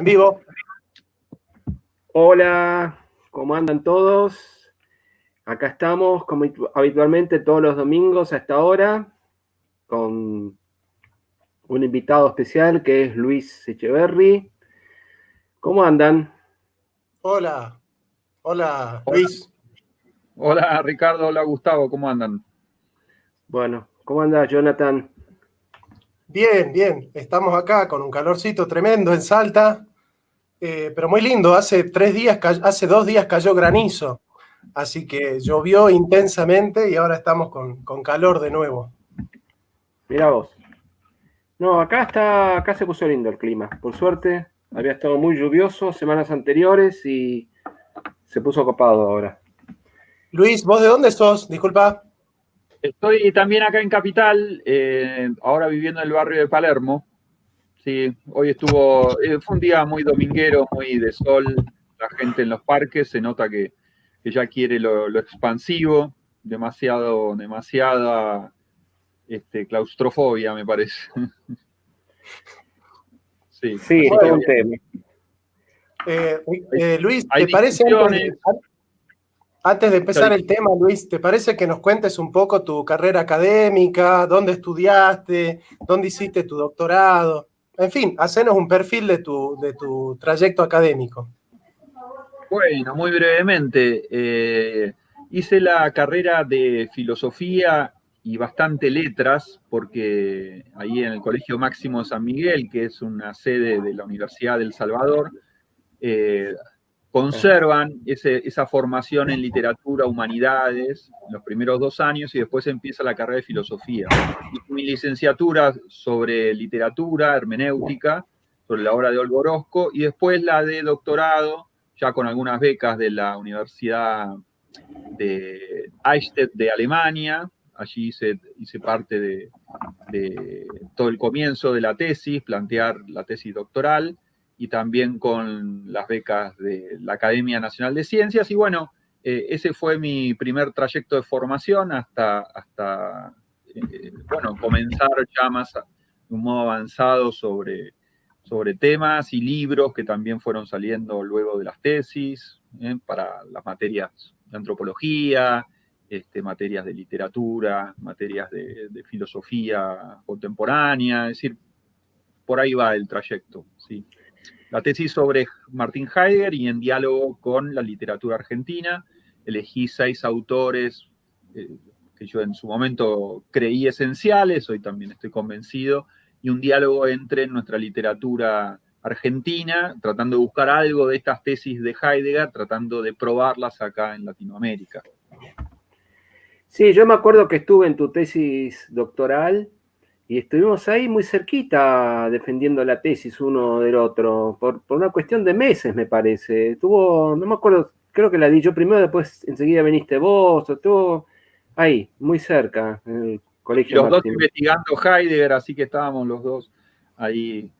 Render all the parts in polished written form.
En vivo. Hola, ¿cómo andan todos? Acá estamos, como habitualmente, todos los domingos a esta hora, con un invitado especial que es Luis Echeverry. ¿Cómo andan? Hola, hola Luis. Hola Ricardo, hola Gustavo, ¿cómo andan? Bueno, ¿cómo anda Jonathan? Bien, bien. Estamos acá con un calorcito tremendo en Salta, pero muy lindo. Hace 2 días cayó granizo, así que llovió intensamente y ahora estamos con calor de nuevo. Mirá vos. No, acá se puso lindo el clima. Por suerte, había estado muy lluvioso semanas anteriores y se puso copado ahora. Luis, ¿vos de dónde sos? Disculpa. Estoy también acá en Capital, ahora viviendo en el barrio de Palermo. Sí, hoy fue un día muy dominguero, muy de sol, la gente en los parques, se nota que ya quiere lo expansivo, demasiada claustrofobia, me parece. Sí, Sí, es todo un tema. Luis, hay ¿te parece discusiones. antes de empezar el tema, Luis, ¿te parece que nos cuentes un poco tu carrera académica, dónde estudiaste, dónde hiciste tu doctorado? En fin, hacenos un perfil de tu trayecto académico. Bueno, muy brevemente, hice la carrera de filosofía y bastante letras, porque ahí en el Colegio Máximo San Miguel, que es una sede de la Universidad del Salvador, conservan esa formación en literatura, humanidades, los primeros 2 años, y después empieza la carrera de filosofía. Hice mi licenciatura sobre literatura, hermenéutica, sobre la obra de Olga Orozco, y después la de doctorado, ya con algunas becas de la Universidad de Eichstätt de Alemania. Allí hice parte de todo el comienzo de la tesis, plantear la tesis doctoral, y también con las becas de la Academia Nacional de Ciencias. Y bueno, ese fue mi primer trayecto de formación hasta comenzar ya más de un modo avanzado sobre temas y libros que también fueron saliendo luego de las tesis, para las materias de antropología, materias de literatura, materias de filosofía contemporánea, es decir, por ahí va el trayecto, sí. La tesis sobre Martin Heidegger y en diálogo con la literatura argentina. Elegí 6 autores que yo en su momento creí esenciales, hoy también estoy convencido, y un diálogo entre nuestra literatura argentina, tratando de buscar algo de estas tesis de Heidegger, tratando de probarlas acá en Latinoamérica. Sí, yo me acuerdo que estuve en tu tesis doctoral y estuvimos ahí muy cerquita defendiendo la tesis uno del otro, por una cuestión de meses, me parece. No me acuerdo, creo que la di yo primero, después enseguida viniste vos, estuvo ahí, muy cerca, en el Colegio Los Martín. dos investigando Heidegger, así que estábamos los dos ahí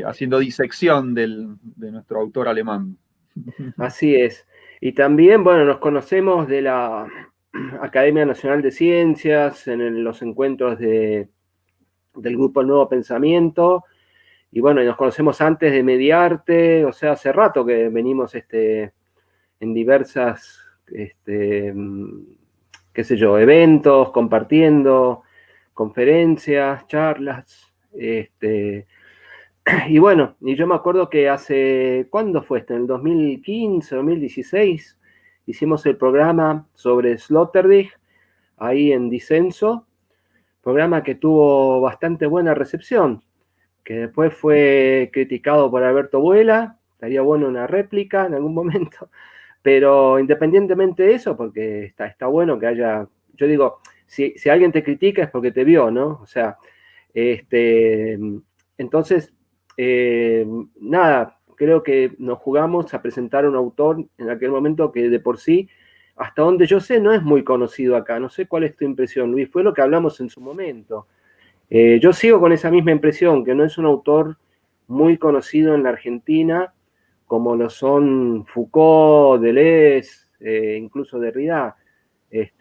haciendo disección de nuestro autor alemán. Así es. Y también, bueno, nos conocemos de la Academia Nacional de Ciencias, en los encuentros del Grupo El Nuevo Pensamiento, y bueno, nos conocemos antes de Mediarte, o sea, hace rato que venimos en diversas, qué sé yo, eventos, compartiendo, conferencias, charlas, y bueno, y yo me acuerdo que ¿cuándo fue esto? En el 2015, 2016, hicimos el programa sobre Sloterdijk, ahí en Disenso, programa que tuvo bastante buena recepción, que después fue criticado por Alberto Vuela, estaría bueno una réplica en algún momento, pero independientemente de eso, porque está bueno que haya, yo digo, si alguien te critica es porque te vio, ¿no? O sea, entonces, nada, creo que nos jugamos a presentar un autor en aquel momento que de por sí, hasta donde yo sé, no es muy conocido acá. No sé cuál es tu impresión, Luis, fue lo que hablamos en su momento. Yo sigo con esa misma impresión, que no es un autor muy conocido en la Argentina, como lo son Foucault, Deleuze, incluso Derrida.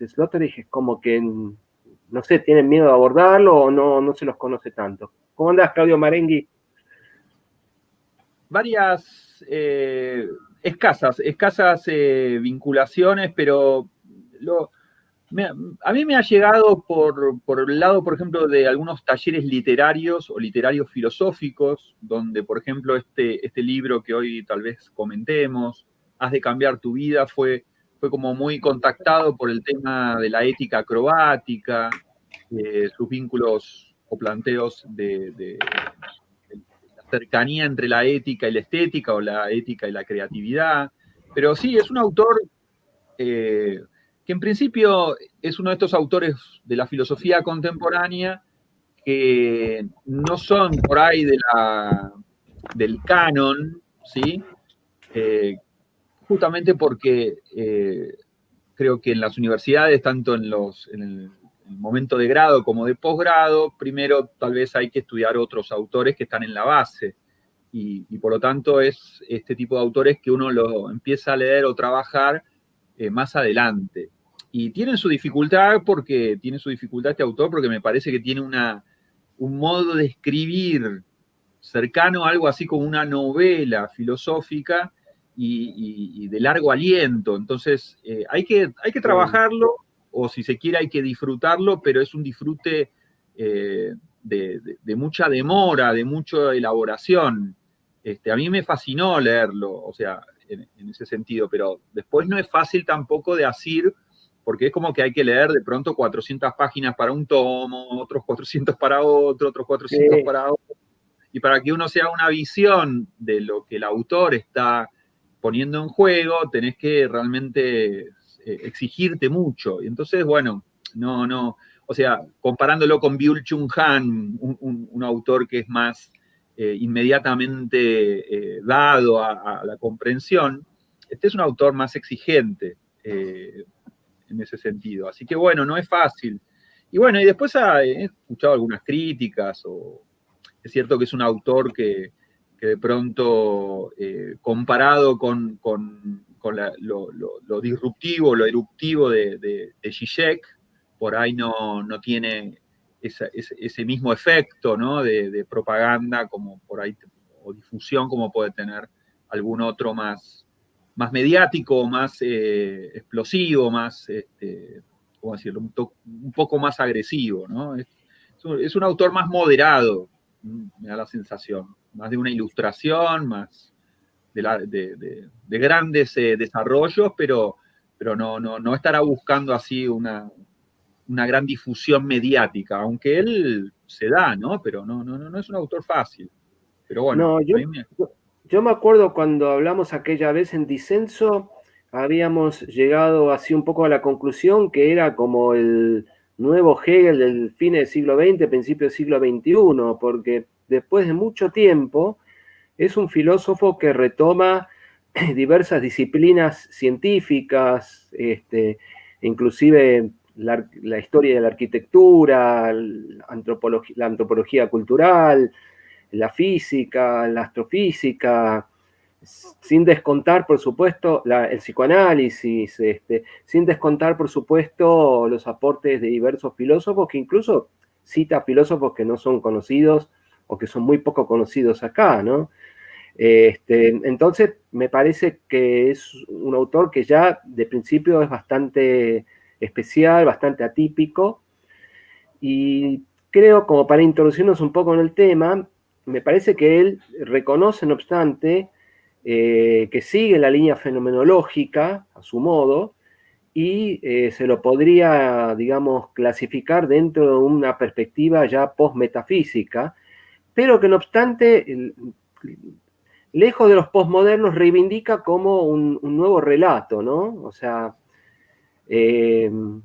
Sloterdijk es como que, no sé, tienen miedo de abordarlo o no se los conoce tanto. ¿Cómo andás, Claudio Marenghi? varias escasas vinculaciones, pero a mí me ha llegado por el lado, por ejemplo, de algunos talleres literarios o literarios filosóficos, donde, por ejemplo, este libro que hoy tal vez comentemos, Has de cambiar tu vida, fue como muy contactado por el tema de la ética acrobática, sus vínculos o planteos de la cercanía entre la ética y la estética, o la ética y la creatividad. Pero sí, es un autor que en principio es uno de estos autores de la filosofía contemporánea que no son por ahí del canon, ¿sí? Justamente porque creo que en las universidades, tanto en el momento de grado como de posgrado, primero tal vez hay que estudiar otros autores que están en la base. Y por lo tanto es este tipo de autores que uno lo empieza a leer o trabajar más adelante. Y tiene su dificultad este autor, porque me parece que tiene un modo de escribir cercano a algo así como una novela filosófica y de largo aliento. Entonces, hay que trabajarlo, o si se quiere hay que disfrutarlo, pero es un disfrute de mucha demora, de mucha elaboración. A mí me fascinó leerlo, o sea, en ese sentido, pero después no es fácil tampoco de asir, porque es como que hay que leer de pronto 400 páginas para un tomo, otros 400 para otro, otros 400 para otro, y para que uno se haga una visión de lo que el autor está poniendo en juego, tenés que realmente exigirte mucho. Y entonces, bueno, o sea, comparándolo con Byul-Chul Han, un autor que es más inmediatamente dado a la comprensión, este es un autor más exigente en ese sentido. Así que bueno, no es fácil. Y bueno, y después he escuchado algunas críticas, es cierto que es un autor que de pronto, comparado con lo disruptivo, lo eruptivo de Zizek, por ahí no tiene ese mismo efecto, ¿no? de propaganda como por ahí, o difusión como puede tener algún otro más mediático, más explosivo, más, ¿cómo decirlo? Un poco más agresivo, ¿no? Es un autor más moderado, me da la sensación, más de una ilustración, más de grandes desarrollos, pero no estará buscando así una gran difusión mediática, aunque él se da, ¿no? Pero no es un autor fácil. Pero bueno, No, yo me acuerdo cuando hablamos aquella vez en Disenso, habíamos llegado así un poco a la conclusión que era como el nuevo Hegel del fin del siglo XX, principio del siglo XXI, porque después de mucho tiempo es un filósofo que retoma diversas disciplinas científicas, inclusive la historia de la arquitectura, la antropología cultural, la física, la astrofísica, sin descontar, por supuesto, el psicoanálisis, sin descontar, por supuesto, los aportes de diversos filósofos, que incluso cita filósofos que no son conocidos o que son muy poco conocidos acá, ¿no? Entonces, me parece que es un autor que ya de principio es bastante especial, bastante atípico, y creo, como para introducirnos un poco en el tema, me parece que él reconoce, no obstante, que sigue la línea fenomenológica a su modo, y se lo podría, digamos, clasificar dentro de una perspectiva ya post-metafísica, pero que no obstante, lejos de los postmodernos, reivindica como un nuevo relato, ¿no? O sea, él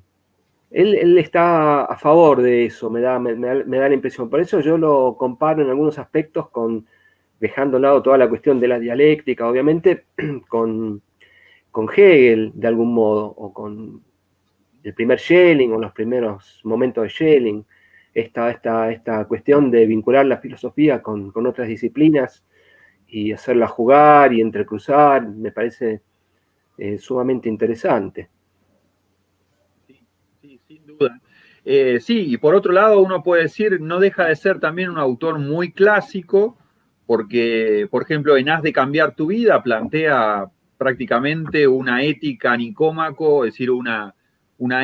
está a favor de eso, me da la impresión. Por eso yo lo comparo en algunos aspectos dejando a un lado toda la cuestión de la dialéctica, obviamente, con Hegel, de algún modo, o con el primer Schelling, o los primeros momentos de Schelling. Esta cuestión de vincular la filosofía con otras disciplinas y hacerla jugar y entrecruzar, me parece sumamente interesante. Sí, sin duda. Sí, y por otro lado uno puede decir, no deja de ser también un autor muy clásico, porque, por ejemplo, en Haz de cambiar tu vida plantea prácticamente una ética Nicómaco, es decir, una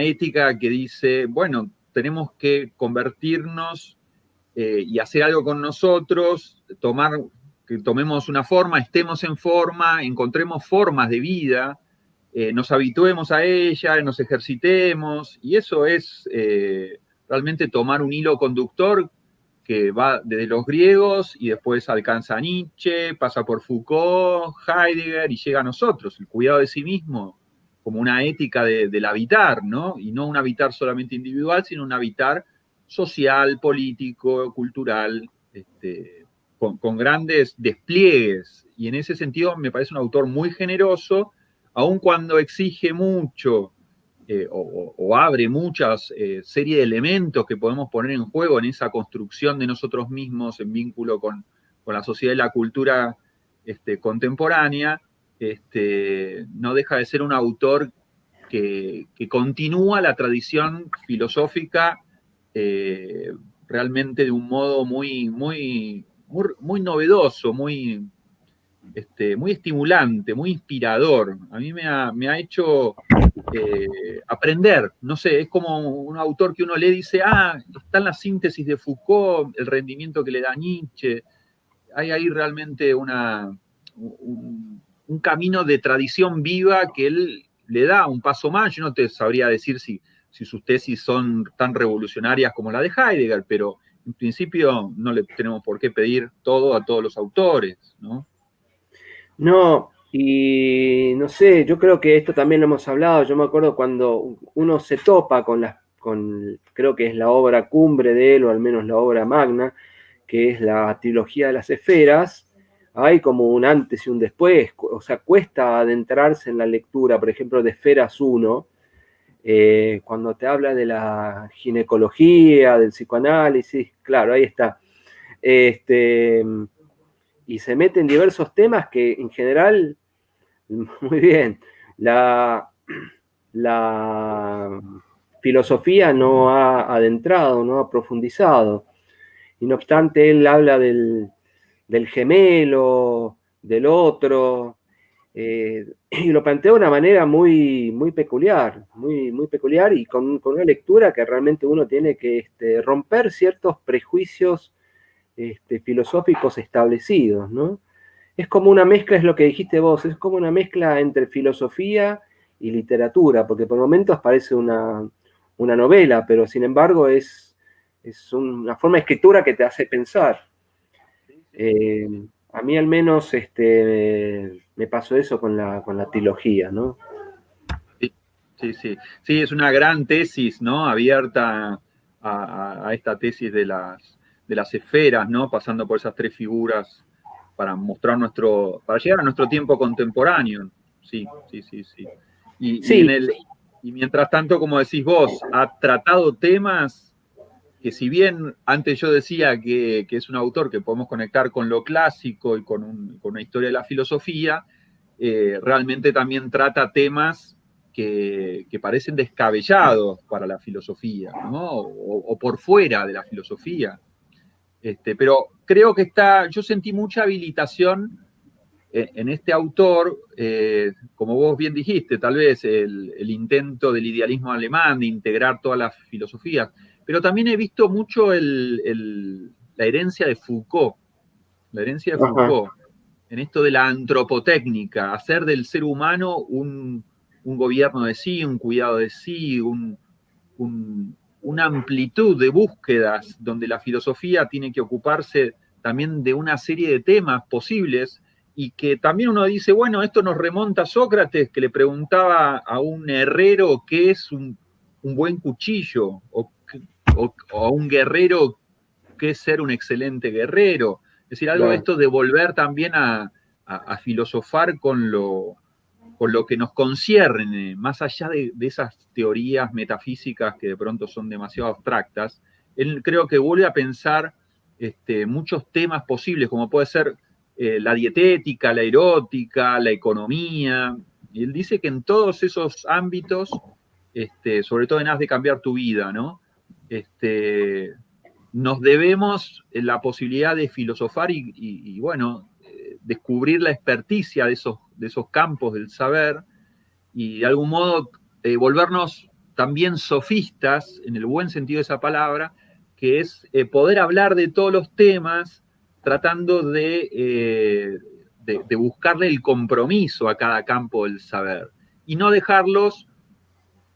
ética que dice, bueno, tenemos que convertirnos y hacer algo con nosotros, que tomemos una forma, estemos en forma, encontremos formas de vida, nos habituemos a ella, nos ejercitemos, y eso es realmente tomar un hilo conductor que va desde los griegos y después alcanza a Nietzsche, pasa por Foucault, Heidegger y llega a nosotros, el cuidado de sí mismo como una ética del habitar, ¿no? Y no un habitar solamente individual, sino un habitar social, político, cultural, con grandes despliegues. Y en ese sentido me parece un autor muy generoso, aun cuando exige mucho o abre muchas series de elementos que podemos poner en juego en esa construcción de nosotros mismos en vínculo con la sociedad y la cultura contemporánea, no deja de ser un autor que continúa la tradición filosófica realmente de un modo muy novedoso, muy estimulante, muy inspirador. A mí me ha hecho aprender, no sé, es como un autor que uno lee y dice, está en la síntesis de Foucault, el rendimiento que le da Nietzsche. Hay ahí realmente un camino de tradición viva que él le da un paso más. Yo no te sabría decir si sus tesis son tan revolucionarias como la de Heidegger, pero en principio no le tenemos por qué pedir todo a todos los autores, ¿no? No, y no sé, yo creo que esto también lo hemos hablado. Yo me acuerdo cuando uno se topa creo que es la obra cumbre de él, o al menos la obra magna, que es la trilogía de las esferas, hay como un antes y un después. O sea, cuesta adentrarse en la lectura, por ejemplo, de Esferas 1, cuando te habla de la ginecología, del psicoanálisis, claro, ahí está. Y se mete en diversos temas que en general, muy bien, la filosofía no ha adentrado, no ha profundizado. Y no obstante, él habla del gemelo, del otro, y lo plantea de una manera muy peculiar, muy peculiar, y con una lectura que realmente uno tiene que romper ciertos prejuicios filosóficos establecidos, ¿no? Es como una mezcla, es lo que dijiste vos, es como una mezcla entre filosofía y literatura, porque por momentos parece una novela, pero sin embargo es una forma de escritura que te hace pensar. A mí al menos me pasó eso con la trilogía, ¿no? Sí, es una gran tesis, ¿no? Abierta a esta tesis de las esferas, ¿no? Pasando por esas tres figuras para mostrar para llegar a nuestro tiempo contemporáneo. Sí. Y mientras tanto, como decís vos, ha tratado temas que, si bien antes yo decía que es un autor que podemos conectar con lo clásico y con una historia de la filosofía, realmente también trata temas que parecen descabellados para la filosofía, ¿no? O por fuera de la filosofía. Pero creo que yo sentí mucha habilitación en este autor, como vos bien dijiste, tal vez el intento del idealismo alemán de integrar todas las filosofías, pero también he visto mucho la herencia de Foucault, en esto de la antropotécnica, hacer del ser humano un gobierno de sí, un cuidado de sí, una amplitud de búsquedas donde la filosofía tiene que ocuparse también de una serie de temas posibles, y que también uno dice, bueno, esto nos remonta a Sócrates, que le preguntaba a un herrero qué es un buen cuchillo, o a un guerrero qué es ser un excelente guerrero. Es decir, algo de esto de volver también a filosofar con lo que nos concierne, más allá de esas teorías metafísicas que de pronto son demasiado abstractas. Él creo que vuelve a pensar muchos temas posibles, como puede ser la dietética, la erótica, la economía. Y él dice que en todos esos ámbitos, sobre todo en Haz de cambiar tu vida, ¿no? nos debemos la posibilidad de filosofar y bueno, descubrir la experticia de esos campos del saber y de algún modo volvernos también sofistas, en el buen sentido de esa palabra, que es poder hablar de todos los temas tratando de buscarle el compromiso a cada campo del saber y no dejarlos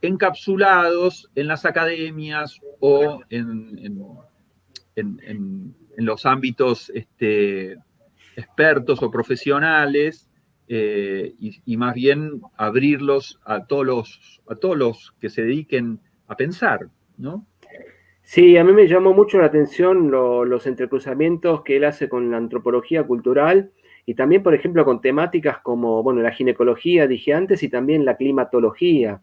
encapsulados en las academias o en los ámbitos expertos o profesionales, y más bien abrirlos a todos los que se dediquen a pensar, ¿no? Sí, a mí me llamó mucho la atención los entrecruzamientos que él hace con la antropología cultural y también, por ejemplo, con temáticas como, bueno, la ginecología, dije antes, y también la climatología.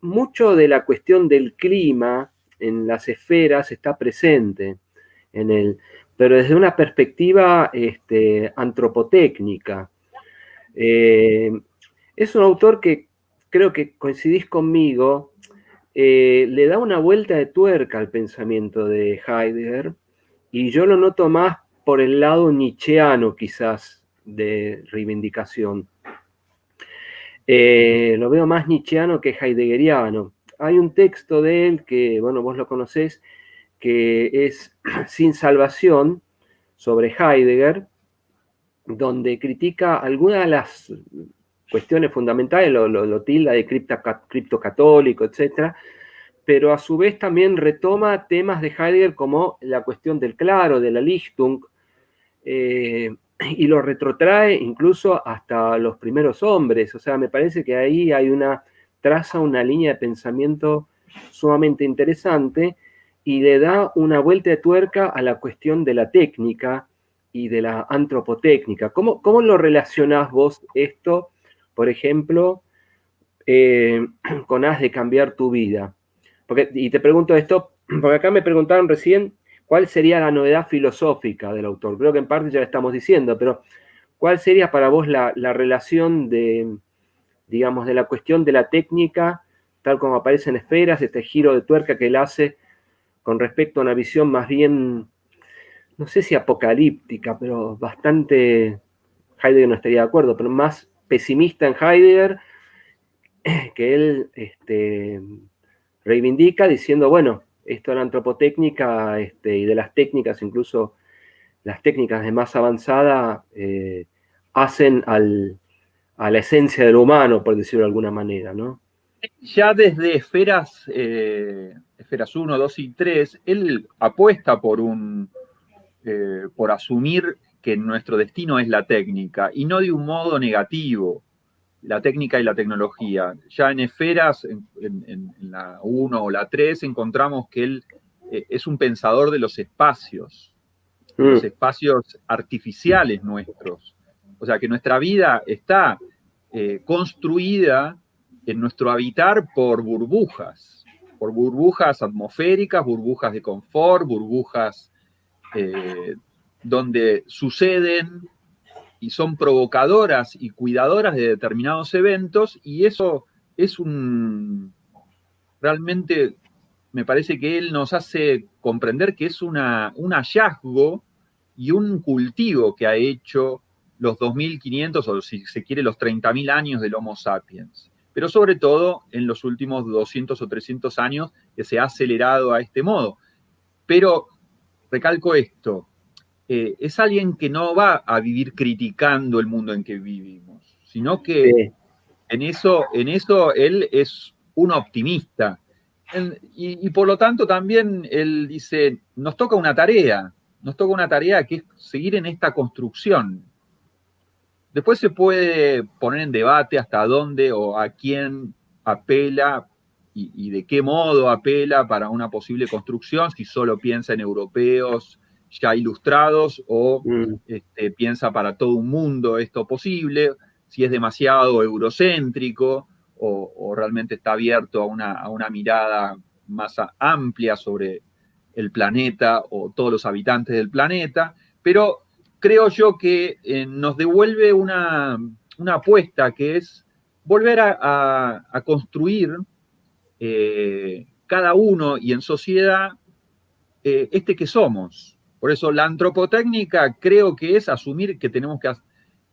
Mucho de la cuestión del clima en las esferas está presente en él, pero desde una perspectiva antropotécnica. Es un autor que creo que coincidís conmigo, le da una vuelta de tuerca al pensamiento de Heidegger y yo lo noto más por el lado nietzscheano quizás de reivindicación. Lo veo más nietzscheano que heideggeriano. Hay un texto de él que, bueno, vos lo conocés, que es Sin Salvación, sobre Heidegger, donde critica algunas de las cuestiones fundamentales, lo tilda de criptocatólico, etc., pero a su vez también retoma temas de Heidegger como la cuestión del claro, de la Lichtung, y lo retrotrae incluso hasta los primeros hombres. O sea, me parece que ahí hay traza una línea de pensamiento sumamente interesante y le da una vuelta de tuerca a la cuestión de la técnica y de la antropotécnica. ¿Cómo lo relacionás vos esto, por ejemplo, con Haz de cambiar tu vida? Y te pregunto esto, porque acá me preguntaron recién cuál sería la novedad filosófica del autor. Creo que en parte ya lo estamos diciendo, pero ¿cuál sería para vos la relación de, digamos, de la cuestión de la técnica, tal como aparece en Esferas, este giro de tuerca que él hace con respecto a una visión más bien, no sé si apocalíptica, pero bastante, Heidegger no estaría de acuerdo, pero más pesimista en Heidegger, que él reivindica diciendo, bueno, esto de la antropotécnica y de las técnicas, incluso las técnicas de más avanzada, hacen a la esencia del humano, por decirlo de alguna manera, ¿no? Ya desde Esferas 1, 2 y 3, él apuesta por asumir que nuestro destino es la técnica, y no de un modo negativo, la técnica y la tecnología. Ya en Esferas, en la 1 o la 3, encontramos que él es un pensador de los espacios artificiales nuestros. O sea, que nuestra vida está construida en nuestro habitar por burbujas atmosféricas, burbujas de confort, burbujas donde suceden y son provocadoras y cuidadoras de determinados eventos, y eso es realmente me parece que él nos hace comprender que es un hallazgo y un cultivo que ha hecho los 2.500, o si se quiere, los 30.000 años del Homo sapiens. Pero sobre todo en los últimos 200 o 300 años que se ha acelerado a este modo. Pero recalco esto, es alguien que no va a vivir criticando el mundo en que vivimos, sino que en eso él es un optimista. Y por lo tanto también él dice, nos toca una tarea que es seguir en esta construcción. Después se puede poner en debate hasta dónde o a quién apela y de qué modo apela para una posible construcción, si solo piensa en europeos ya ilustrados o piensa para todo un mundo esto posible, si es demasiado eurocéntrico o realmente está abierto a una mirada más amplia sobre el planeta o todos los habitantes del planeta, pero creo yo que nos devuelve una apuesta que es volver a construir cada uno y en sociedad que somos. Por eso la antropotécnica creo que es asumir que tenemos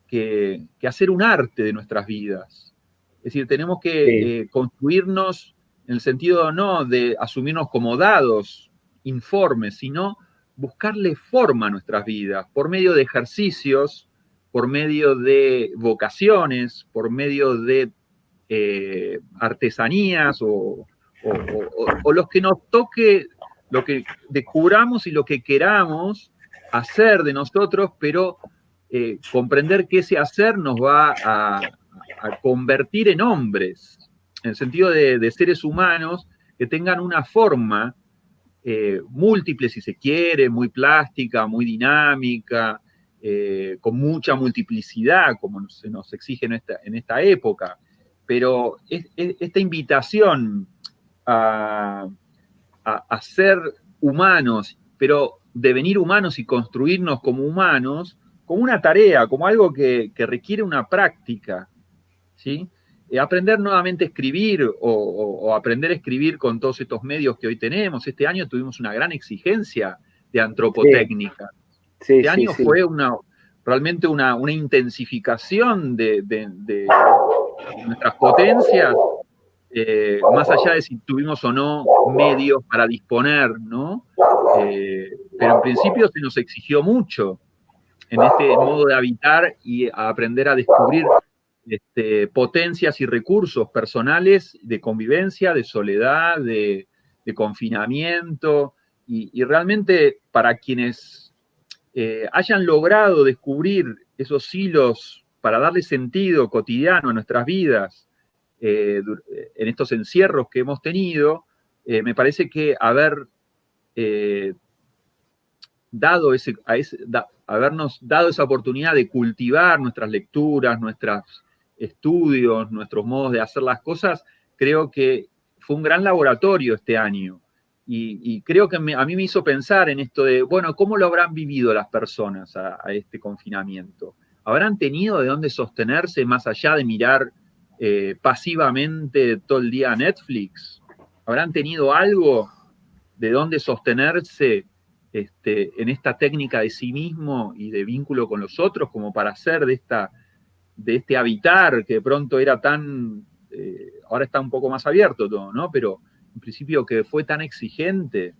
que hacer un arte de nuestras vidas. Es decir, tenemos que construirnos en el sentido no de asumirnos como dados, informes, sino buscarle forma a nuestras vidas por medio de ejercicios, por medio de vocaciones, por medio de artesanías o los que nos toque, lo que descubramos y lo que queramos hacer de nosotros, pero comprender que ese hacer nos va a convertir en hombres, en el sentido de seres humanos que tengan una forma múltiple, si se quiere, muy plástica, muy dinámica, con mucha multiplicidad, como se nos exige en esta época. Pero esta invitación a ser humanos, pero devenir humanos y construirnos como humanos, como una tarea, como algo que requiere una práctica, ¿sí? Aprender nuevamente a escribir o aprender a escribir con todos estos medios que hoy tenemos. Este año tuvimos una gran exigencia de antropotécnica. Sí, este año fue realmente una intensificación de nuestras potencias, más allá de si tuvimos o no medios para disponer, ¿no? Pero en principio se nos exigió mucho en este modo de habitar y a aprender a descubrir potencias y recursos personales de convivencia, de soledad, de confinamiento, y realmente para quienes hayan logrado descubrir esos hilos para darle sentido cotidiano a nuestras vidas en estos encierros que hemos tenido, me parece que habernos dado esa oportunidad de cultivar nuestras lecturas, nuestros estudios, nuestros modos de hacer las cosas, creo que fue un gran laboratorio este año. Y creo que a mí me hizo pensar en esto de, bueno, ¿cómo lo habrán vivido las personas a este confinamiento? ¿Habrán tenido de dónde sostenerse más allá de mirar pasivamente todo el día Netflix? ¿Habrán tenido algo de dónde sostenerse en esta técnica de sí mismo y de vínculo con los otros, como para hacer de este habitar que de pronto era tan, ahora está un poco más abierto todo, ¿no? Pero en principio que fue tan exigente.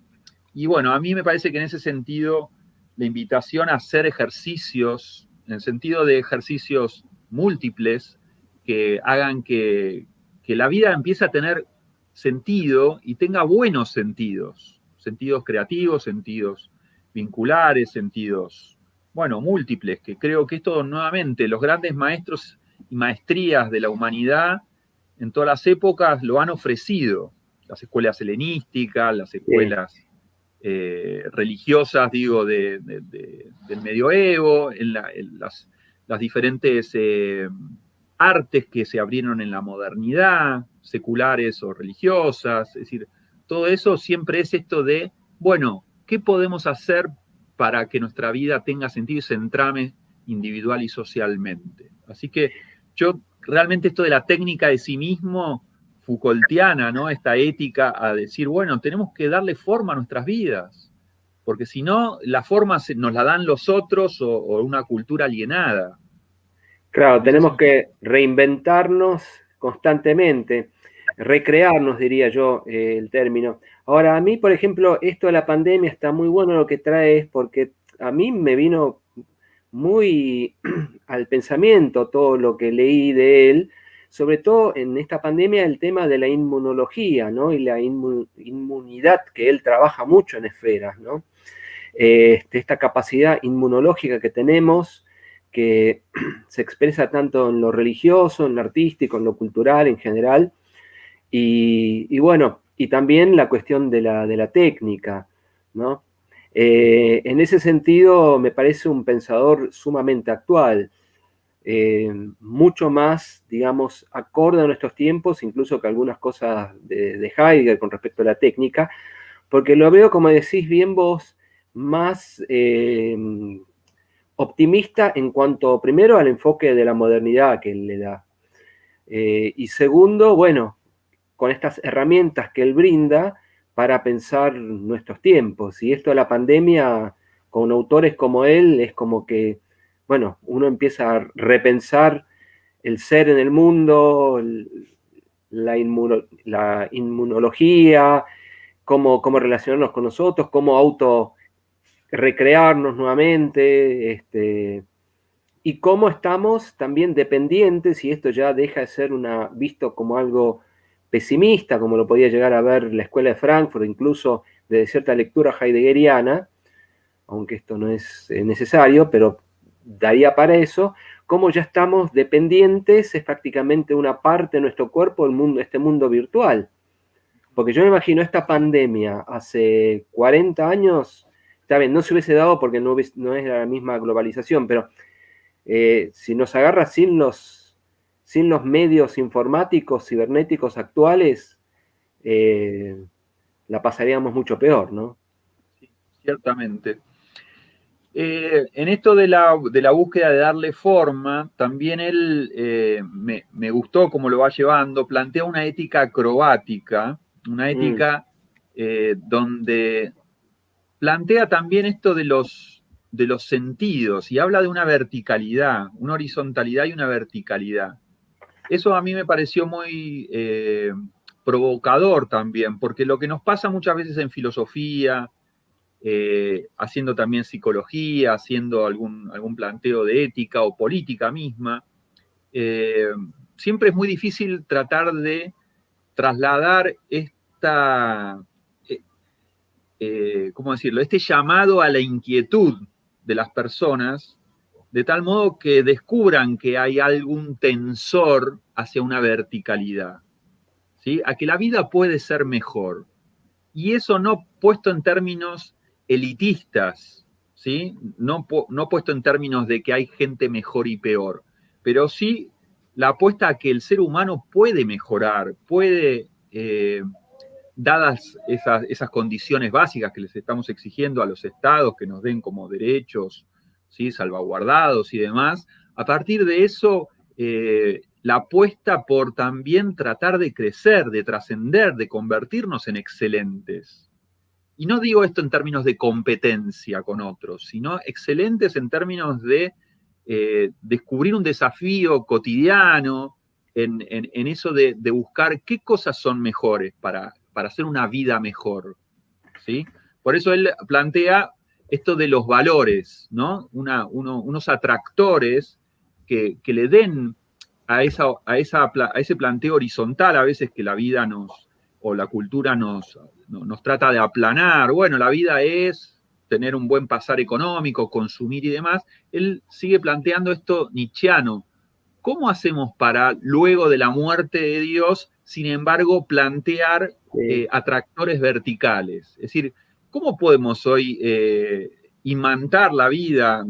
Y bueno, a mí me parece que en ese sentido la invitación a hacer ejercicios, en el sentido de ejercicios múltiples, que hagan que la vida empiece a tener sentido y tenga buenos sentidos creativos, sentidos vinculares, sentidos, bueno, múltiples, que creo que esto nuevamente, los grandes maestros y maestrías de la humanidad en todas las épocas lo han ofrecido. Las escuelas helenísticas, las escuelas religiosas, digo, del medioevo, en las diferentes artes que se abrieron en la modernidad, seculares o religiosas, es decir, todo eso siempre es esto de, bueno, ¿qué podemos hacer para que nuestra vida tenga sentido y se entrame individual y socialmente? Así que yo realmente esto de la técnica de sí mismo, Foucaultiana, ¿no? Esta ética a decir, bueno, tenemos que darle forma a nuestras vidas, porque si no, la forma nos la dan los otros o una cultura alienada. Claro, tenemos que reinventarnos constantemente, recrearnos, diría yo, el término. Ahora, a mí, por ejemplo, esto de la pandemia está muy bueno lo que trae, es porque a mí me vino muy al pensamiento todo lo que leí de él, sobre todo en esta pandemia el tema de la inmunología, ¿no? Y la inmunidad, que él trabaja mucho en esferas, ¿no? Esta capacidad inmunológica que tenemos, que se expresa tanto en lo religioso, en lo artístico, en lo cultural en general, y bueno, y también la cuestión de la técnica, ¿no? En ese sentido, me parece un pensador sumamente actual, mucho más, digamos, acorde a nuestros tiempos, incluso que algunas cosas de Heidegger con respecto a la técnica, porque lo veo, como decís bien vos, más optimista en cuanto, primero, al enfoque de la modernidad que él le da, y segundo, bueno, con estas herramientas que él brinda para pensar nuestros tiempos. Y esto de la pandemia, con autores como él, es como que, bueno, uno empieza a repensar el ser en el mundo, la inmunología, cómo relacionarnos con nosotros, cómo recrearnos nuevamente, y cómo estamos también dependientes, y esto ya deja de ser visto como algo pesimista, como lo podía llegar a ver la Escuela de Frankfurt, incluso de cierta lectura heideggeriana, aunque esto no es necesario, pero daría para eso, cómo ya estamos dependientes, es prácticamente una parte de nuestro cuerpo, este mundo virtual. Porque yo me imagino esta pandemia hace 40 años, está bien, no se hubiese dado porque no es la misma globalización, pero si nos agarra sin los medios informáticos, cibernéticos actuales, la pasaríamos mucho peor, ¿no? Sí, ciertamente. En esto de la búsqueda de darle forma, también él me gustó cómo lo va llevando, plantea una ética acrobática, una ética donde plantea también esto de los sentidos y habla de una verticalidad, una horizontalidad y una verticalidad. Eso a mí me pareció muy provocador también, porque lo que nos pasa muchas veces en filosofía, haciendo también psicología, haciendo algún planteo de ética o política misma, siempre es muy difícil tratar de trasladar ¿cómo decirlo? Este llamado a la inquietud de las personas, de tal modo que descubran que hay algún tensor hacia una verticalidad, ¿sí? A que la vida puede ser mejor. Y eso no puesto en términos elitistas, ¿sí? No puesto en términos de que hay gente mejor y peor, pero sí la apuesta a que el ser humano puede mejorar, puede, dadas esas condiciones básicas que les estamos exigiendo a los estados que nos den como derechos, ¿sí? Salvaguardados y demás, a partir de eso, la apuesta por también tratar de crecer, de trascender, de convertirnos en excelentes. Y no digo esto en términos de competencia con otros, sino excelentes en términos de descubrir un desafío cotidiano, en eso de buscar qué cosas son mejores para hacer una vida mejor, ¿sí? Por eso él plantea esto de los valores, ¿no? Unos atractores que le den a ese planteo horizontal a veces que la vida o la cultura nos trata de aplanar. Bueno, la vida es tener un buen pasar económico, consumir y demás. Él sigue planteando esto nietzscheano. ¿Cómo hacemos para, luego de la muerte de Dios, sin embargo, plantear atractores verticales? Es decir, ¿cómo podemos hoy imantar la vida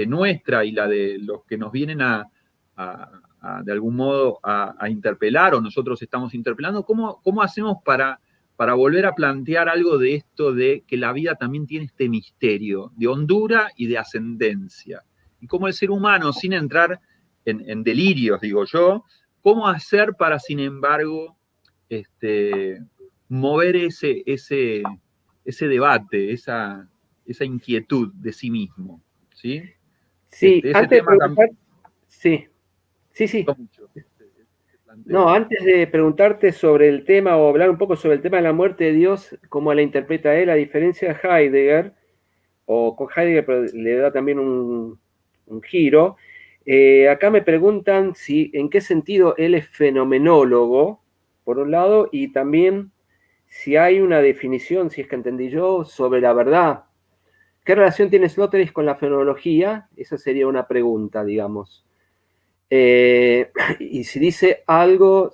nuestra y la de los que nos vienen de algún modo a interpelar o nosotros estamos interpelando? ¿Cómo hacemos para volver a plantear algo de esto de que la vida también tiene este misterio de hondura y de ascendencia? Y cómo el ser humano, sin entrar en delirios, digo yo, ¿cómo hacer para, sin embargo, mover ese debate, esa inquietud de sí mismo? ¿Sí? Sí, Ese antes de tema preguntar, también sí. me gustó mucho, planteo. No, antes de preguntarte sobre el tema o hablar un poco sobre el tema de la muerte de Dios, cómo la interpreta él, a diferencia de Heidegger, o con Heidegger pero le da también un giro, acá me preguntan en qué sentido él es fenomenólogo, por un lado, y también si hay una definición, si es que entendí yo, sobre la verdad. ¿Qué relación tiene Sloterdijk con la fenomenología? Esa sería una pregunta, digamos. Y si dice algo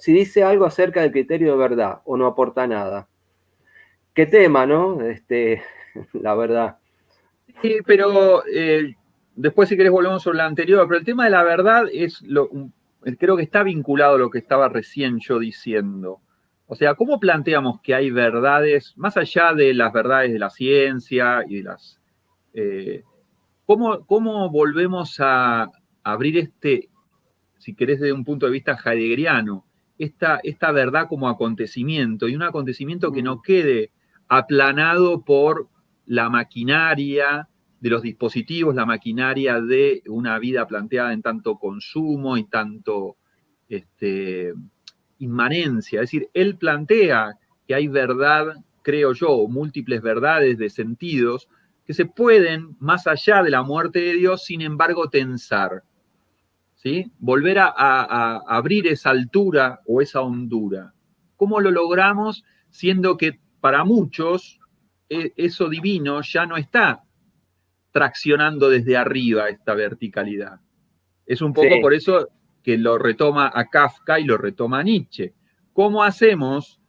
acerca del criterio de verdad o no aporta nada. ¿Qué tema, no? La verdad. Sí, pero después si querés volvemos sobre la anterior, pero el tema de la verdad creo que está vinculado a lo que estaba recién yo diciendo. O sea, ¿cómo planteamos que hay verdades, más allá de las verdades de la ciencia y de las... ¿cómo volvemos a abrir si querés desde un punto de vista heideggeriano, esta verdad como acontecimiento, y un acontecimiento que no quede aplanado por la maquinaria de los dispositivos, la maquinaria de una vida planteada en tanto consumo y tanto inmanencia. Es decir, él plantea que hay verdad, creo yo, múltiples verdades de sentidos que se pueden, más allá de la muerte de Dios, sin embargo, tensar. ¿Sí? Volver a abrir esa altura o esa hondura. ¿Cómo lo logramos siendo que para muchos eso divino ya no está traccionando desde arriba esta verticalidad? Es un poco por eso que lo retoma a Kafka y lo retoma a Nietzsche. ¿Cómo hacemos,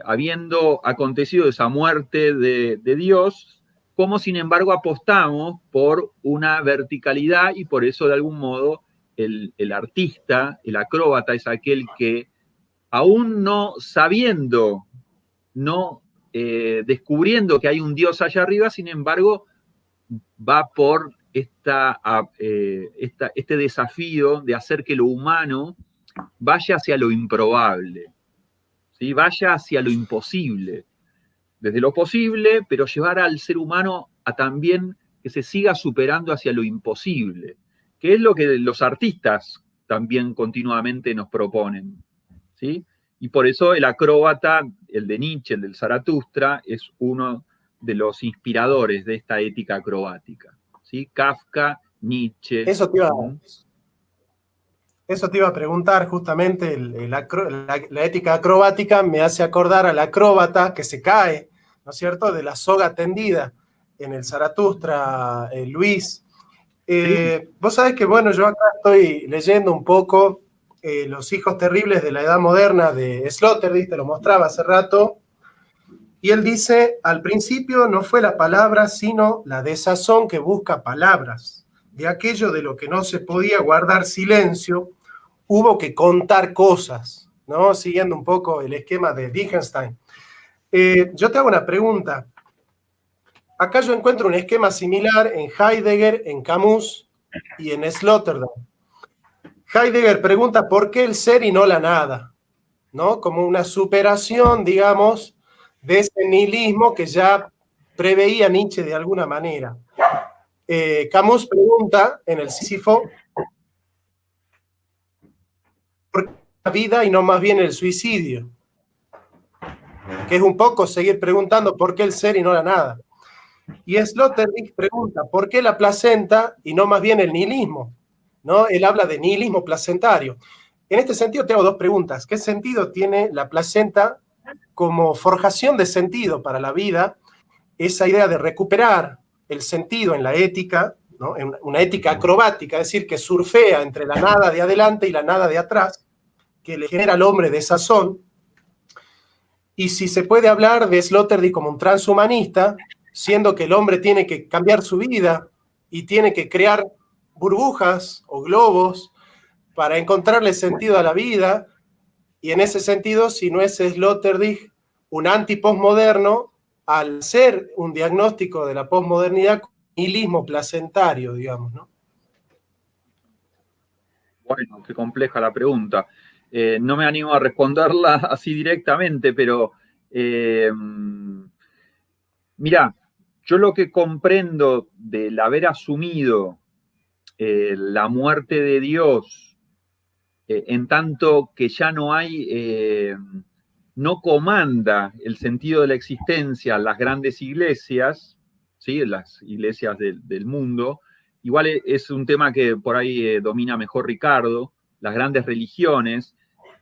habiendo acontecido esa muerte de Dios, cómo sin embargo apostamos por una verticalidad y por eso de algún modo el artista, el acróbata es aquel que aún no sabiendo, no descubriendo que hay un Dios allá arriba, sin embargo va por este desafío de hacer que lo humano vaya hacia lo improbable, ¿sí? Vaya hacia lo imposible, desde lo posible, pero llevar al ser humano a también que se siga superando hacia lo imposible, que es lo que los artistas también continuamente nos proponen, ¿sí? Y por eso el acróbata, el de Nietzsche, el del Zaratustra, es uno de los inspiradores de esta ética acrobática, ¿sí? Kafka, Nietzsche. Eso te iba a preguntar justamente, la ética acrobática me hace acordar al acróbata que se cae, ¿no es cierto?, de la soga tendida en el Zaratustra, Luis. Vos sabés que, bueno, yo acá estoy leyendo un poco Los hijos terribles de la edad moderna de Sloterdijk, te lo mostraba hace rato, y él dice, al principio no fue la palabra, sino la desazón que busca palabras. De aquello de lo que no se podía guardar silencio, hubo que contar cosas, ¿no? Siguiendo un poco el esquema de Wittgenstein. Yo te hago una pregunta. Acá yo encuentro un esquema similar en Heidegger, en Camus y en Sloterdijk. Heidegger pregunta por qué el ser y no la nada, ¿no? Como una superación, digamos, de ese nihilismo que ya preveía Nietzsche de alguna manera. Camus pregunta en el Sísifo por qué la vida y no más bien el suicidio, que es un poco seguir preguntando por qué el ser y no la nada. Y Sloterdijk pregunta por qué la placenta y no más bien el nihilismo, ¿no? Él habla de nihilismo placentario. En este sentido te hago dos preguntas. ¿Qué sentido tiene la placenta como forjación de sentido para la vida? Esa idea de recuperar el sentido en la ética, ¿no? En una ética acrobática, es decir, que surfea entre la nada de adelante y la nada de atrás, que le genera al hombre desazón. Y si se puede hablar de Sloterdijk como un transhumanista, siendo que el hombre tiene que cambiar su vida y tiene que crear burbujas o globos para encontrarle sentido a la vida, y en ese sentido, si no es Sloterdijk un anti-postmoderno, al ser un diagnóstico de la posmodernidad, nihilismo placentario, digamos, ¿no? Bueno, qué compleja la pregunta. No me animo a responderla así directamente, pero mirá, yo lo que comprendo del haber asumido la muerte de Dios, en tanto que ya no hay, no comanda el sentido de la existencia las grandes iglesias, ¿sí? Las iglesias del mundo. Igual es un tema que por ahí domina mejor Ricardo, las grandes religiones.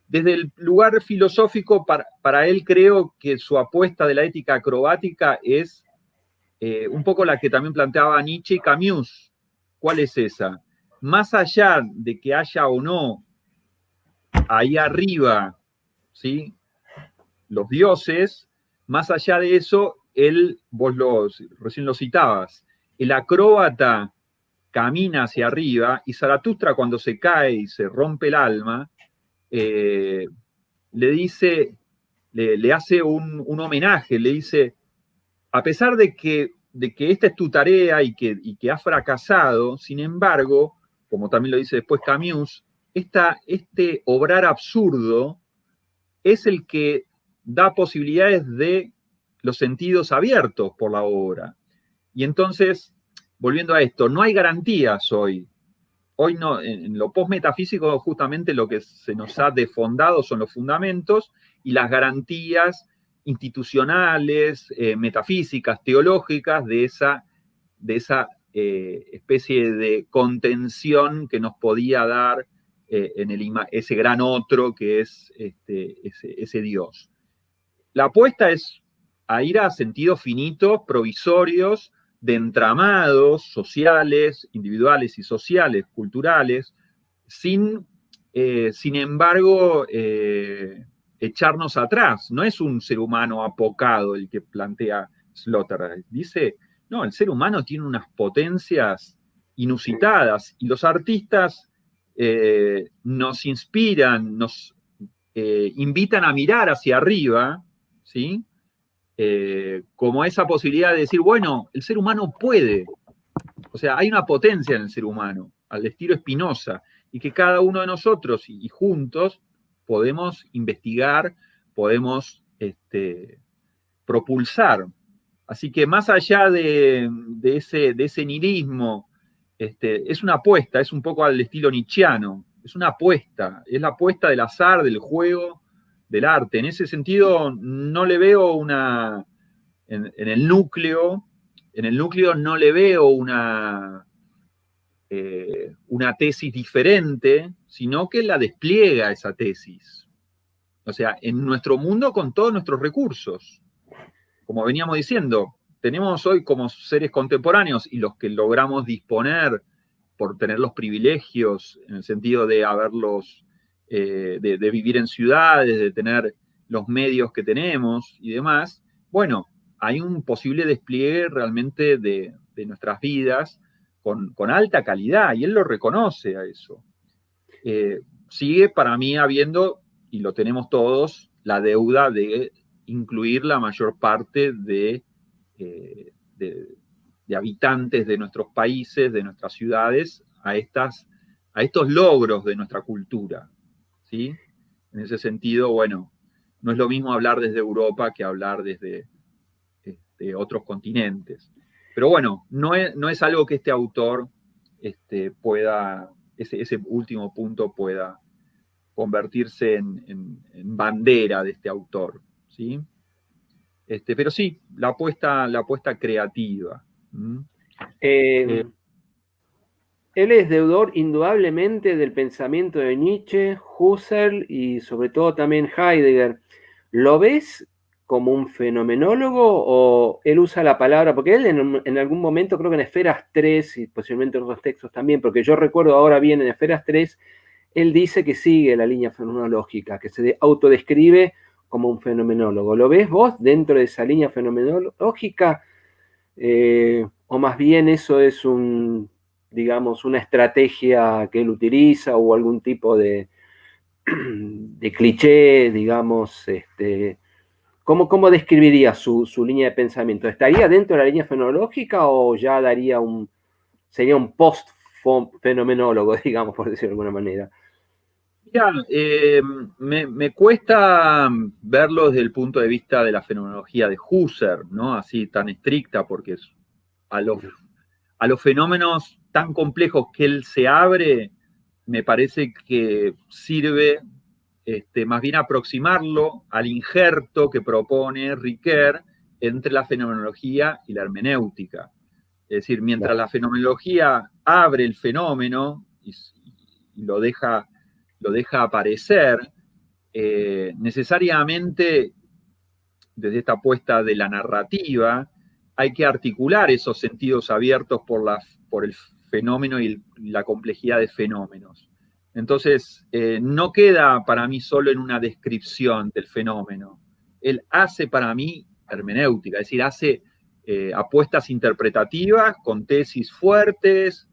Desde el lugar filosófico, para él creo que su apuesta de la ética acrobática es un poco la que también planteaba Nietzsche y Camus. ¿Cuál es esa? Más allá de que haya o no ahí arriba, ¿sí?, los dioses, más allá de eso, vos recién lo citabas, el acróbata camina hacia arriba y Zaratustra, cuando se cae y se rompe el alma, le dice, le hace un homenaje, le dice, a pesar de que esta es tu tarea y que has fracasado, sin embargo, como también lo dice después Camus, este obrar absurdo es el que da posibilidades de los sentidos abiertos por la obra. Y entonces, volviendo a esto, no hay garantías hoy. Hoy no, en lo postmetafísico justamente lo que se nos ha desfondado son los fundamentos y las garantías institucionales, metafísicas, teológicas de esa especie de contención que nos podía dar ese gran otro que es ese Dios. La apuesta es a ir a sentidos finitos, provisorios, de entramados sociales, individuales y sociales, culturales, sin embargo, echarnos atrás. No es un ser humano apocado el que plantea Sloterdijk. Dice, no, el ser humano tiene unas potencias inusitadas y los artistas nos inspiran, nos invitan a mirar hacia arriba, ¿sí? Como esa posibilidad de decir, bueno, el ser humano puede. O sea, hay una potencia en el ser humano, al estilo Spinoza, y que cada uno de nosotros y juntos podemos investigar, podemos propulsar. Así que más allá de ese nihilismo, es una apuesta, es un poco al estilo nietzscheano, es una apuesta, es la apuesta del azar, del juego, del arte. En ese sentido, no le veo en el núcleo no le veo una tesis diferente, sino que la despliega esa tesis. O sea, en nuestro mundo con todos nuestros recursos. Como veníamos diciendo, tenemos hoy como seres contemporáneos y los que logramos disponer por tener los privilegios, en el sentido de haberlos, de vivir en ciudades, de tener los medios que tenemos y demás, bueno, hay un posible despliegue realmente de nuestras vidas con alta calidad, y él lo reconoce a eso. Sigue para mí habiendo, y lo tenemos todos, la deuda de incluir la mayor parte de habitantes de nuestros países, de nuestras ciudades, a estos logros de nuestra cultura, ¿sí? En ese sentido, bueno, no es lo mismo hablar desde Europa que hablar desde otros continentes. Pero bueno, no es algo que este autor pueda, ese último punto pueda convertirse en bandera de este autor, ¿sí? Pero sí, la apuesta creativa. Él es deudor indudablemente del pensamiento de Nietzsche, Husserl y sobre todo también Heidegger. ¿Lo ves como un fenomenólogo o él usa la palabra? Porque él en algún momento, creo que en Esferas 3 y posiblemente en otros textos también, porque yo recuerdo ahora bien en Esferas 3, él dice que sigue la línea fenomenológica, que se autodescribe como un fenomenólogo. ¿Lo ves vos dentro de esa línea fenomenológica? ¿O más bien eso es digamos, una estrategia que él utiliza o algún tipo de cliché, digamos? ¿Cómo describiría su línea de pensamiento? ¿Estaría dentro de la línea fenomenológica o ya sería un post-fenomenólogo, digamos, por decirlo de alguna manera? Mira, me cuesta verlo desde el punto de vista de la fenomenología de Husserl, ¿no? Así tan estricta, porque a los fenómenos tan complejos que él se abre, me parece que sirve más bien aproximarlo al injerto que propone Ricoeur entre la fenomenología y la hermenéutica. Es decir, mientras la fenomenología abre el fenómeno y lo deja aparecer, necesariamente desde esta apuesta de la narrativa hay que articular esos sentidos abiertos por el fenómeno y la complejidad de fenómenos. Entonces, no queda para mí solo en una descripción del fenómeno. Él hace para mí hermenéutica, es decir, hace apuestas interpretativas con tesis fuertes.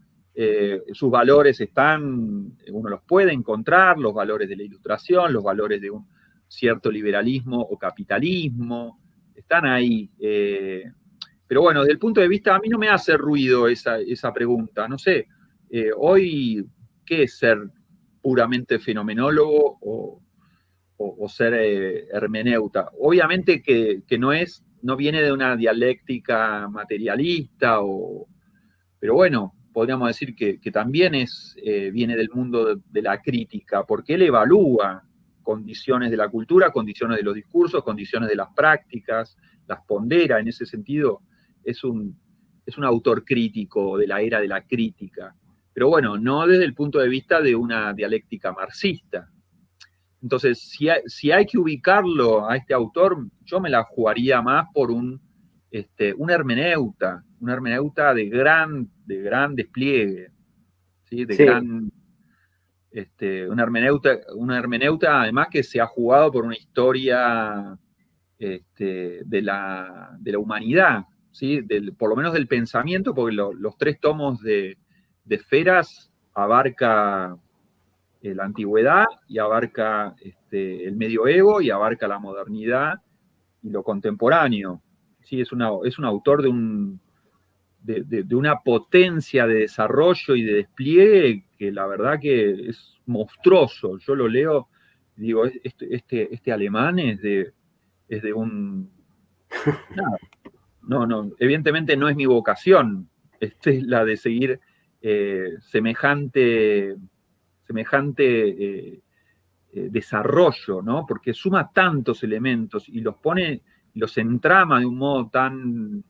Sus valores uno los puede encontrar, los valores de la Ilustración, los valores de un cierto liberalismo o capitalismo, están ahí. Pero bueno, desde el punto de vista, a mí no me hace ruido esa pregunta. No sé, hoy, ¿qué es ser puramente fenomenólogo o ser hermeneuta. Obviamente que no viene de una dialéctica materialista, pero bueno, podríamos decir que también viene del mundo de la crítica, porque él evalúa condiciones de la cultura, condiciones de los discursos, condiciones de las prácticas, las pondera. En ese sentido, es un autor crítico de la era de la crítica. Pero bueno, no desde el punto de vista de una dialéctica marxista. Entonces, si hay que ubicarlo a este autor, yo me la jugaría más por un hermeneuta de gran despliegue, ¿sí? Sí. Un hermeneuta además que se ha jugado por una historia de la humanidad, ¿sí? Por lo menos del pensamiento, porque los 3 tomos de Esferas abarca la antigüedad y abarca el medioevo y abarca la modernidad y lo contemporáneo. Sí, es un autor de una potencia de desarrollo y de despliegue que la verdad que es monstruoso. Yo lo leo y digo, este alemán es de un... No, evidentemente no es mi vocación, es la de seguir semejante desarrollo, ¿no? Porque suma tantos elementos y los entrama de un modo tan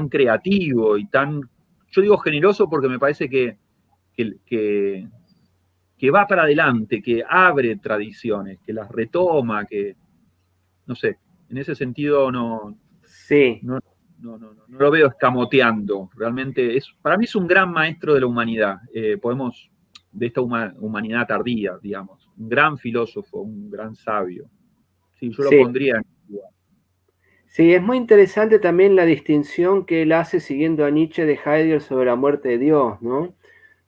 creativo y yo digo generoso porque me parece que va para adelante, que abre tradiciones, que las retoma, que, no sé, en ese sentido no lo veo escamoteando. Realmente para mí es un gran maestro de la humanidad. De esta humanidad tardía, digamos. Un gran filósofo, un gran sabio. Sí, yo lo pondría en el lugar. Sí, es muy interesante también la distinción que él hace siguiendo a Nietzsche de Heidegger sobre la muerte de Dios, ¿no?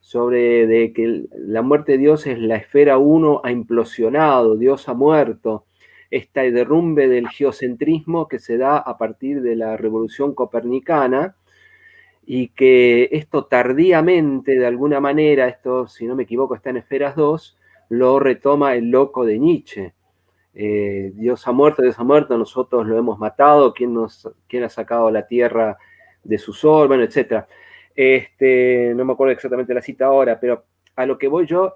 Sobre de que la muerte de Dios es la esfera 1 ha implosionado, Dios ha muerto. Este derrumbe del geocentrismo que se da a partir de la revolución copernicana, y que esto tardíamente, de alguna manera, esto, si no me equivoco, está en Esferas 2, lo retoma el loco de Nietzsche. Dios ha muerto, nosotros lo hemos matado, ¿quién ha sacado la tierra de su sol? Bueno, etc. No me acuerdo exactamente la cita ahora, pero a lo que voy yo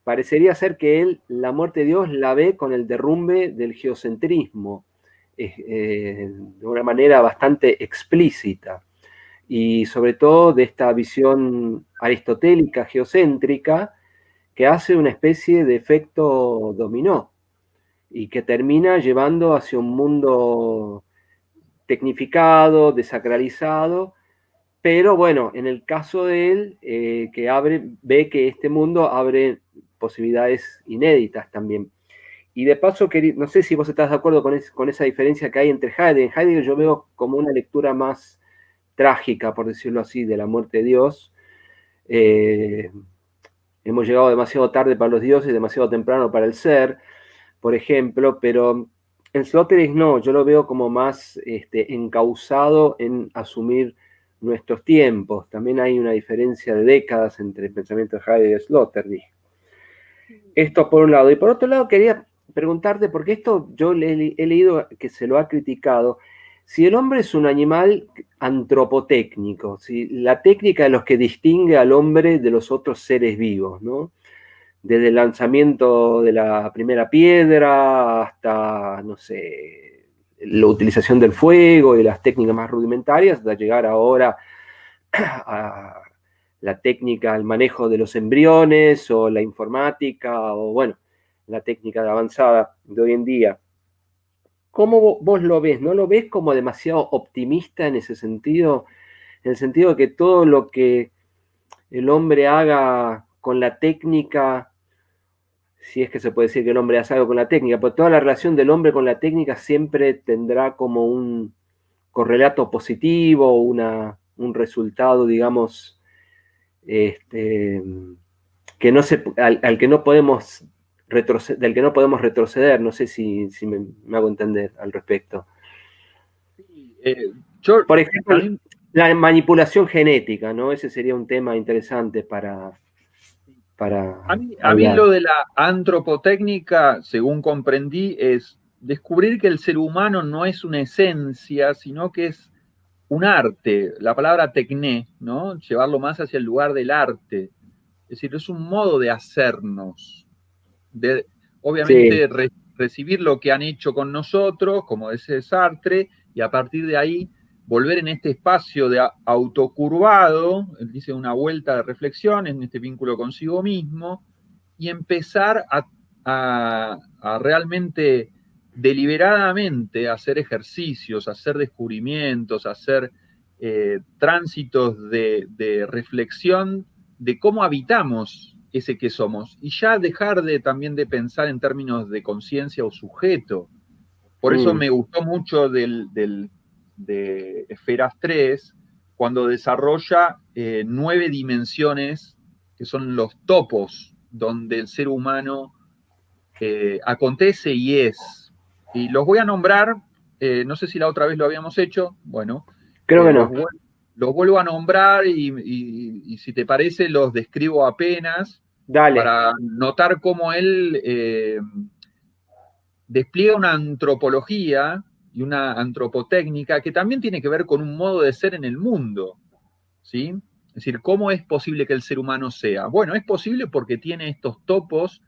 parecería ser que él, la muerte de Dios, la ve con el derrumbe del geocentrismo, de una manera bastante explícita. Y sobre todo de esta visión aristotélica, geocéntrica, que hace una especie de efecto dominó y que termina llevando hacia un mundo tecnificado, desacralizado, pero bueno, en el caso de él, ve que este mundo abre posibilidades inéditas también. Y de paso, no sé si vos estás de acuerdo con esa diferencia que hay entre Heidegger. En Heidegger yo veo como una lectura más trágica, por decirlo así, de la muerte de Dios. Hemos llegado demasiado tarde para los dioses, demasiado temprano para el ser, por ejemplo, pero en Sloterdijk no, yo lo veo como más encauzado en asumir nuestros tiempos. También hay una diferencia de décadas entre el pensamiento de Heidegger y Sloterdijk. Esto por un lado. Y por otro lado quería preguntarte, porque esto yo he leído que se lo ha criticado, si el hombre es un animal antropotécnico, si la técnica de los que distingue al hombre de los otros seres vivos, ¿no? Desde el lanzamiento de la primera piedra hasta, no sé, la utilización del fuego y las técnicas más rudimentarias, hasta llegar ahora a la técnica, el manejo de los embriones o la informática o, bueno, la técnica avanzada de hoy en día. ¿Cómo vos lo ves? ¿No lo ves como demasiado optimista en ese sentido? En el sentido de que todo lo que el hombre haga con la técnica, si es que se puede decir que el hombre hace algo con la técnica, pero toda la relación del hombre con la técnica siempre tendrá como un correlato positivo, un resultado, digamos, que no al que no podemos del que no podemos retroceder. No sé si me hago entender al respecto. Por ejemplo, la manipulación genética, ¿no? Ese sería un tema interesante para para A mí hablar. lo de la antropotécnica, según comprendí, es descubrir que el ser humano no es una esencia, sino que es un arte. La palabra tecné, ¿no? Llevarlo más hacia el lugar del arte. Es decir, es un modo de hacernos, de obviamente Sí, recibir lo que han hecho con nosotros, como dice Sartre, y a partir de ahí volver en este espacio de autocurvado, él dice una vuelta de reflexión en este vínculo consigo mismo, y empezar a realmente deliberadamente hacer ejercicios, hacer descubrimientos, hacer tránsitos de reflexión de cómo habitamos ese que somos y ya dejar también de pensar en términos de conciencia o sujeto. Por eso me gustó mucho de Esferas 3 cuando desarrolla 9 dimensiones que son los topos donde el ser humano acontece y es. Y los voy a nombrar, no sé si la otra vez lo habíamos hecho, bueno, creo que los no. vuelvo a nombrar y si te parece los describo apenas Dale. para notar cómo él despliega una antropología y una antropotécnica que también tiene que ver con un modo de ser en el mundo, ¿sí? Es decir, ¿cómo es posible que el ser humano sea? Bueno, es posible porque tiene estos topos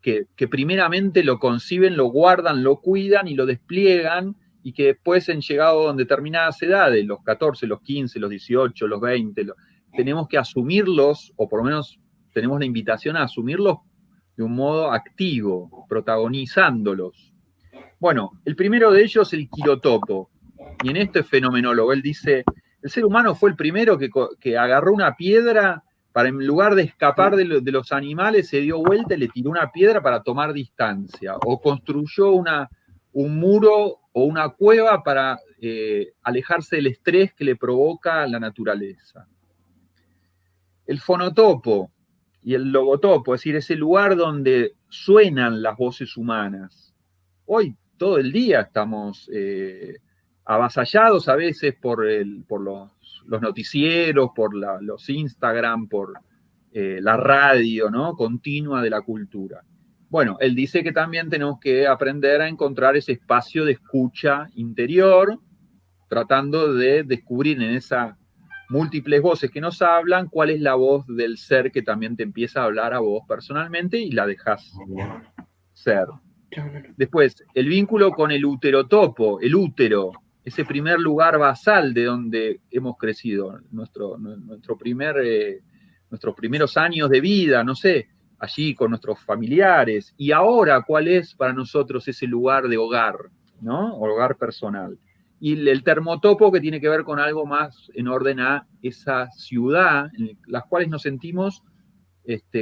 que primeramente lo conciben, lo guardan, lo cuidan y lo despliegan y que después han llegado a determinadas edades, los 14, los 15, los 18, los 20, tenemos que asumirlos, o por lo menos tenemos la invitación a asumirlos de un modo activo, protagonizándolos. Bueno, el primero de ellos es el quirotopo, y en esto es fenomenólogo. Él dice, el ser humano fue el primero que agarró una piedra para, en lugar de escapar de los animales, se dio vuelta y le tiró una piedra para tomar distancia, o construyó un muro o una cueva para alejarse del estrés que le provoca la naturaleza. El fonotopo y el logotopo, es decir, ese lugar donde suenan las voces humanas. Hoy todo el día estamos avasallados a veces por los noticieros, por los Instagram, por la radio, ¿no? Continua de la cultura. Bueno, él dice que también tenemos que aprender a encontrar ese espacio de escucha interior, tratando de descubrir en esas múltiples voces que nos hablan cuál es la voz del ser que también te empieza a hablar a vos personalmente y la dejas ser. Después, el vínculo con el uterotopo, el útero, ese primer lugar basal de donde hemos crecido, nuestros primeros años de vida, no sé, allí con nuestros familiares. Y ahora, ¿cuál es para nosotros ese lugar de hogar, ¿no? Hogar personal. Y el termotopo que tiene que ver con algo más en orden a esa ciudad en las cuales nos sentimos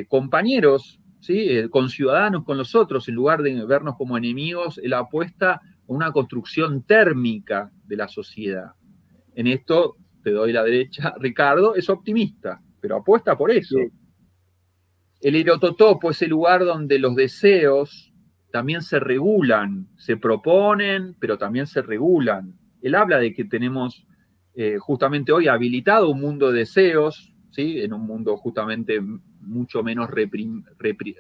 compañeros, ¿sí? Conciudadanos con los otros, en lugar de vernos como enemigos, él apuesta a una construcción térmica de la sociedad. En esto, te doy la derecha, Ricardo, es optimista, pero apuesta por eso. Sí. El erototopo es el lugar donde los deseos también se regulan, se proponen, pero también se regulan. Él habla de que tenemos justamente hoy habilitado un mundo de deseos, ¿sí? En un mundo justamente mucho menos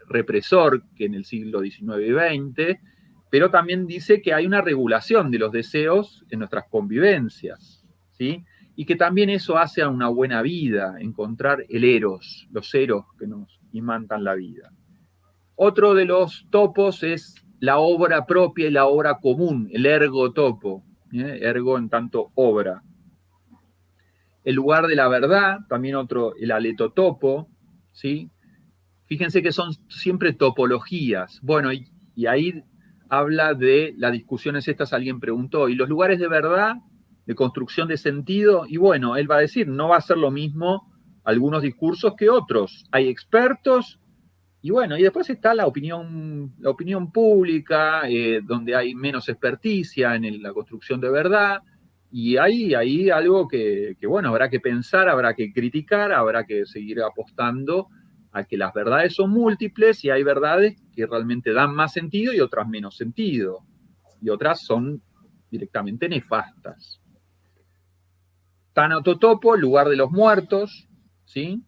represor que en el siglo XIX y XX, pero también dice que hay una regulación de los deseos en nuestras convivencias, ¿sí? Y que también eso hace a una buena vida, encontrar el eros, los eros que nos imantan la vida. Otro de los topos es la obra propia y la obra común, el ergotopo, ergo en tanto obra. El lugar de la verdad, también otro, el aletotopo, ¿sí? Fíjense que son siempre topologías. Bueno, y ahí habla de las discusiones estas, alguien preguntó, ¿y los lugares de verdad, de construcción de sentido? Y bueno, él va a decir, no va a ser lo mismo algunos discursos que otros. Hay expertos, y bueno, y después está la opinión pública, donde hay menos experticia en la construcción de verdad, y hay algo que, bueno, habrá que pensar, habrá que criticar, habrá que seguir apostando a que las verdades son múltiples y hay verdades que realmente dan más sentido y otras menos sentido, y otras son directamente nefastas. Tanatotopo, lugar de los muertos, ¿sí?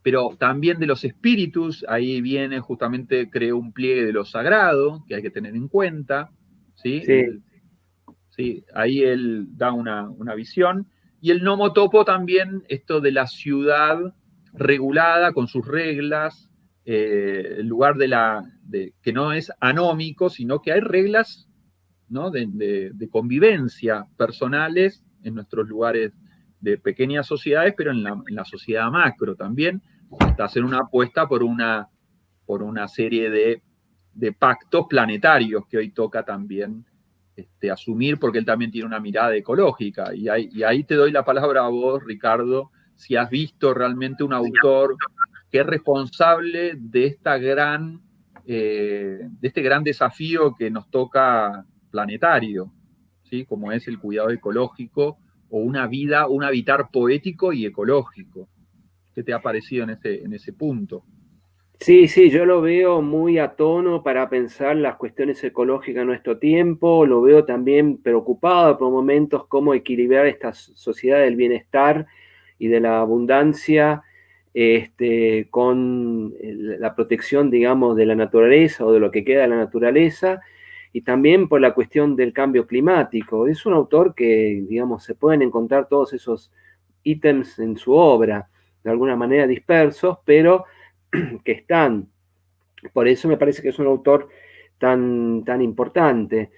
pero también de los espíritus. Ahí viene justamente, creó un pliegue de lo sagrado, que hay que tener en cuenta, ¿sí? Sí. Sí, ahí él da una visión. Y el nomotopo también, esto de la ciudad regulada con sus reglas, el lugar que no es anómico, sino que hay reglas, ¿no? de convivencia personales en nuestros lugares de pequeñas sociedades, pero en la sociedad macro también, hasta hacer una apuesta por una serie de pactos planetarios que hoy toca también asumir, porque él también tiene una mirada ecológica. Y ahí te doy la palabra a vos, Ricardo, si has visto realmente un autor que es responsable de este gran desafío que nos toca planetario, ¿sí? Como es el cuidado ecológico o un habitar poético y ecológico. ¿Qué te ha parecido en ese punto? Sí, sí, yo lo veo muy a tono para pensar las cuestiones ecológicas en nuestro tiempo, lo veo también preocupado por momentos cómo equilibrar esta sociedad del bienestar y de la abundancia con la protección, digamos, de la naturaleza o de lo que queda de la naturaleza, y también por la cuestión del cambio climático. Es un autor que, digamos, se pueden encontrar todos esos ítems en su obra, de alguna manera dispersos, pero que están. Por eso me parece que es un autor tan importante.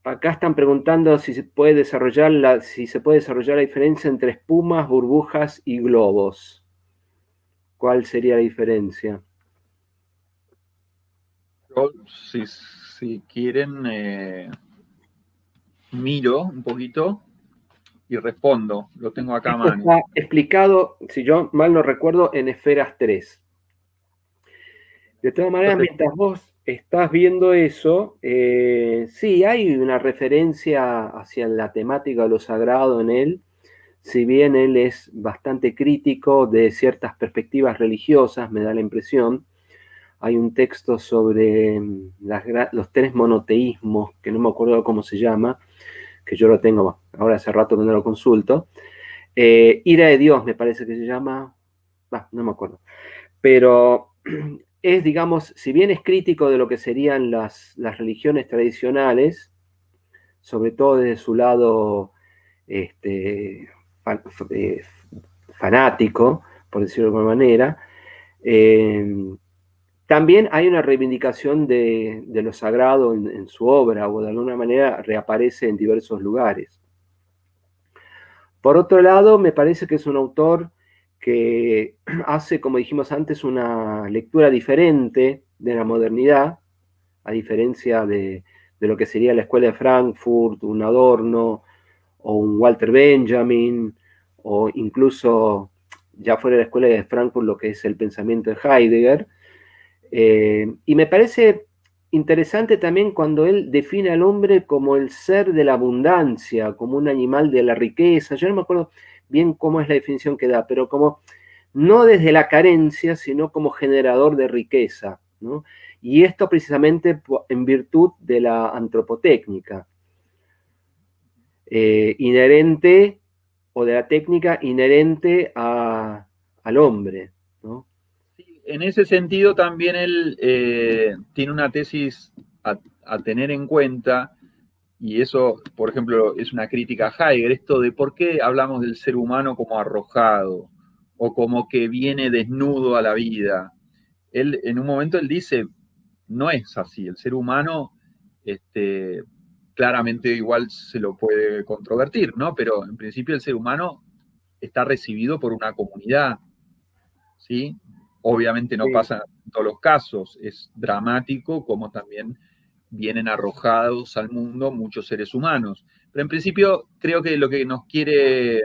Acá están preguntando si se puede desarrollar la diferencia entre espumas, burbujas y globos. ¿Cuál sería la diferencia? Yo, si quieren, miro un poquito y respondo. Lo tengo acá a Esto mano. está explicado, si yo mal no recuerdo, en Esferas 3. De todas maneras, mientras vos estás viendo eso, sí, hay una referencia hacia la temática de lo sagrado en él, si bien él es bastante crítico de ciertas perspectivas religiosas, me da la impresión. Hay un texto sobre los 3 monoteísmos, que no me acuerdo cómo se llama, que yo lo tengo, ahora hace rato que no lo consulto. Ira de Dios, me parece que se llama, no me acuerdo. Pero es, digamos, si bien es crítico de lo que serían las religiones tradicionales, sobre todo desde su lado fanático, por decirlo de alguna manera, también hay una reivindicación de lo sagrado en su obra, o de alguna manera reaparece en diversos lugares. Por otro lado, me parece que es un autor que hace, como dijimos antes, una lectura diferente de la modernidad, a diferencia de lo que sería la Escuela de Frankfurt, un Adorno, o un Walter Benjamin, o incluso ya fuera de la Escuela de Frankfurt lo que es el pensamiento de Heidegger. Y me parece interesante también cuando él define al hombre como el ser de la abundancia, como un animal de la riqueza. Yo no me acuerdo bien cómo es la definición que da, pero como no desde la carencia, sino como generador de riqueza, ¿no? Y esto precisamente en virtud de la antropotécnica, inherente, o de la técnica inherente al hombre, ¿no? En ese sentido, también él tiene una tesis a tener en cuenta, y eso, por ejemplo, es una crítica a Heidegger, esto de por qué hablamos del ser humano como arrojado, o como que viene desnudo a la vida. Él, en un momento, él dice, no es así, el ser humano, claramente igual se lo puede controvertir, ¿no? Pero en principio el ser humano está recibido por una comunidad, ¿sí? Obviamente no pasa en todos los casos, es dramático como también vienen arrojados al mundo muchos seres humanos. Pero en principio creo que lo que nos quiere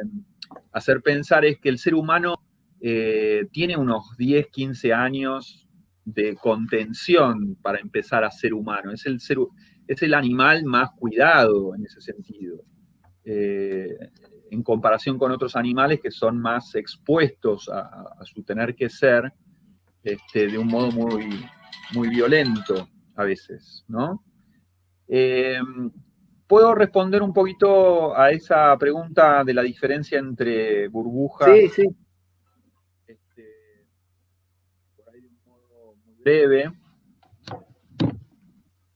hacer pensar es que el ser humano tiene unos 10, 15 años de contención para empezar a ser humano. Es el animal más cuidado en ese sentido. En comparación con otros animales que son más expuestos a su tener que ser de un modo muy, muy violento a veces, ¿no? ¿Puedo responder un poquito a esa pregunta de la diferencia entre burbujas Sí, sí. breve.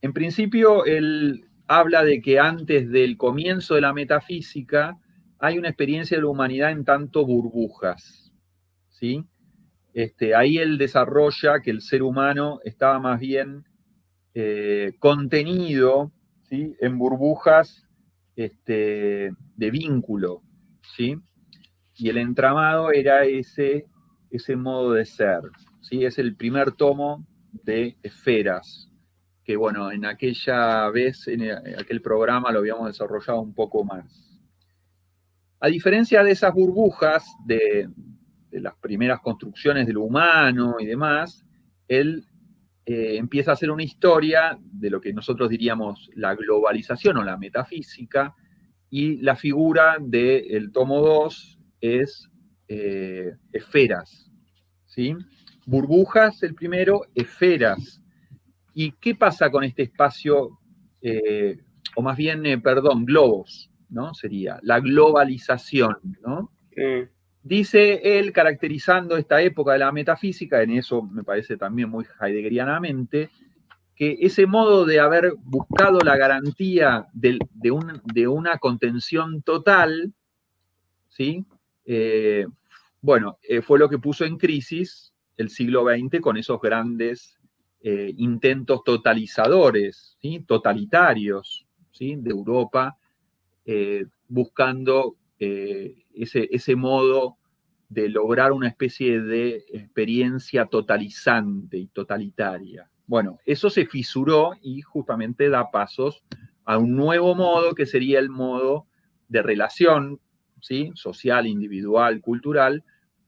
En principio, él habla de que antes del comienzo de la metafísica hay una experiencia de la humanidad en tanto burbujas, ¿sí? Ahí él desarrolla que el ser humano estaba más bien contenido, ¿sí?, en burbujas de vínculo, ¿sí? Y el entramado era ese modo de ser, ¿sí? Es el primer tomo de Esferas, que bueno, en aquella vez, en aquel programa lo habíamos desarrollado un poco más. A diferencia de esas burbujas, de las primeras construcciones de lo humano y demás, él empieza a hacer una historia de lo que nosotros diríamos la globalización o la metafísica, y la figura del tomo 2 es esferas, ¿sí? Burbujas el primero, esferas. ¿Y qué pasa con este espacio, o más bien, perdón, globos, ¿no? Sería la globalización, ¿no? Dice él, caracterizando esta época de la metafísica, en eso me parece también muy heideggerianamente, que ese modo de haber buscado la garantía de una contención total, ¿sí? Fue lo que puso en crisis el siglo XX con esos grandes intentos totalizadores, ¿sí?, totalitarios, ¿sí?, de Europa, buscando ese modo de lograr una especie de experiencia totalizante y totalitaria. Bueno, eso se fisuró y justamente da pasos a un nuevo modo que sería el modo de relación, ¿sí?, social, individual, cultural,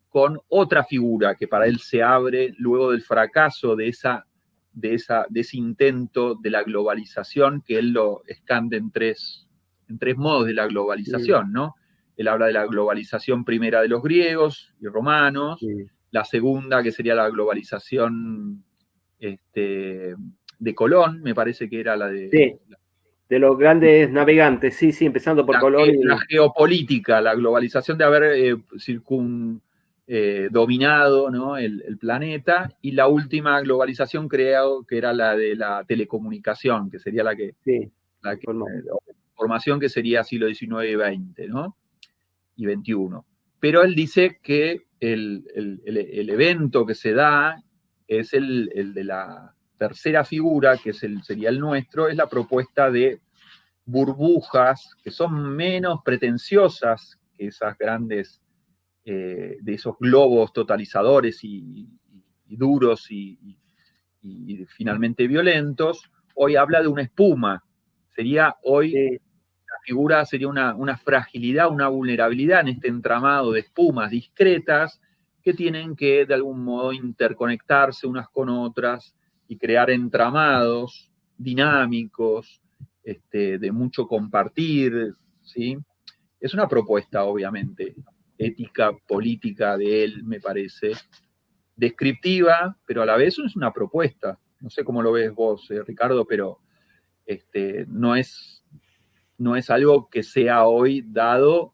con otra figura que para él se abre luego del fracaso de ese intento de la globalización, que él lo escande en tres modos de la globalización, ¿no? Él habla de la globalización primera de los griegos y romanos, la segunda, que sería la globalización de Colón, me parece que era la de... Sí, de los grandes navegantes, sí, empezando por Colón. La geopolítica, la globalización de haber dominado, ¿no?, el planeta, y la última globalización, creo que era la de la telecomunicación, que sería la información, que sería siglo XIX y XX, ¿no?, y XXI. Pero él dice que el evento que se da es el de la tercera figura, que sería el nuestro, es la propuesta de burbujas que son menos pretenciosas que esas grandes, de esos globos totalizadores y duros y finalmente violentos. Hoy habla de una espuma. Sería hoy, la figura sería una fragilidad, una vulnerabilidad en este entramado de espumas discretas que tienen que de algún modo interconectarse unas con otras y crear entramados dinámicos, de mucho compartir, ¿sí? Es una propuesta, obviamente, ética, política de él, me parece, descriptiva, pero a la vez es una propuesta. No sé cómo lo ves vos, Ricardo, pero no es algo que sea hoy dado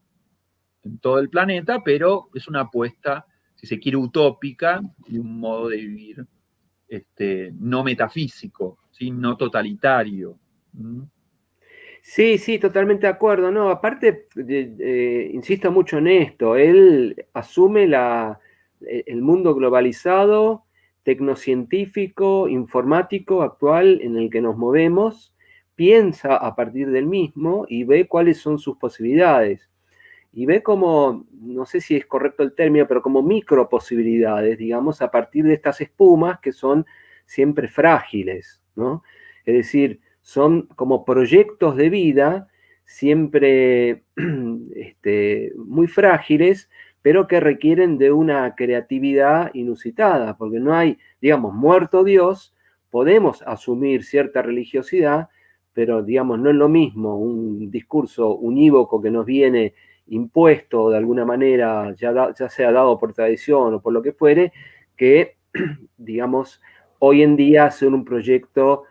en todo el planeta, pero es una apuesta, si se quiere, utópica, de un modo de vivir no metafísico, ¿sí?, no totalitario. Sí, totalmente de acuerdo. No, aparte, insisto mucho en esto, él asume el mundo globalizado, tecnocientífico, informático actual en el que nos movemos, piensa a partir del mismo y ve cuáles son sus posibilidades. Y ve como, no sé si es correcto el término, pero como micro posibilidades, digamos, a partir de estas espumas que son siempre frágiles, ¿no? Es decir, son como proyectos de vida siempre muy frágiles, pero que requieren de una creatividad inusitada, porque no hay, digamos, muerto Dios, podemos asumir cierta religiosidad, pero, digamos, no es lo mismo un discurso unívoco que nos viene impuesto de alguna manera, ya sea dado por tradición o por lo que fuere, que, digamos, hoy en día hacer un proyecto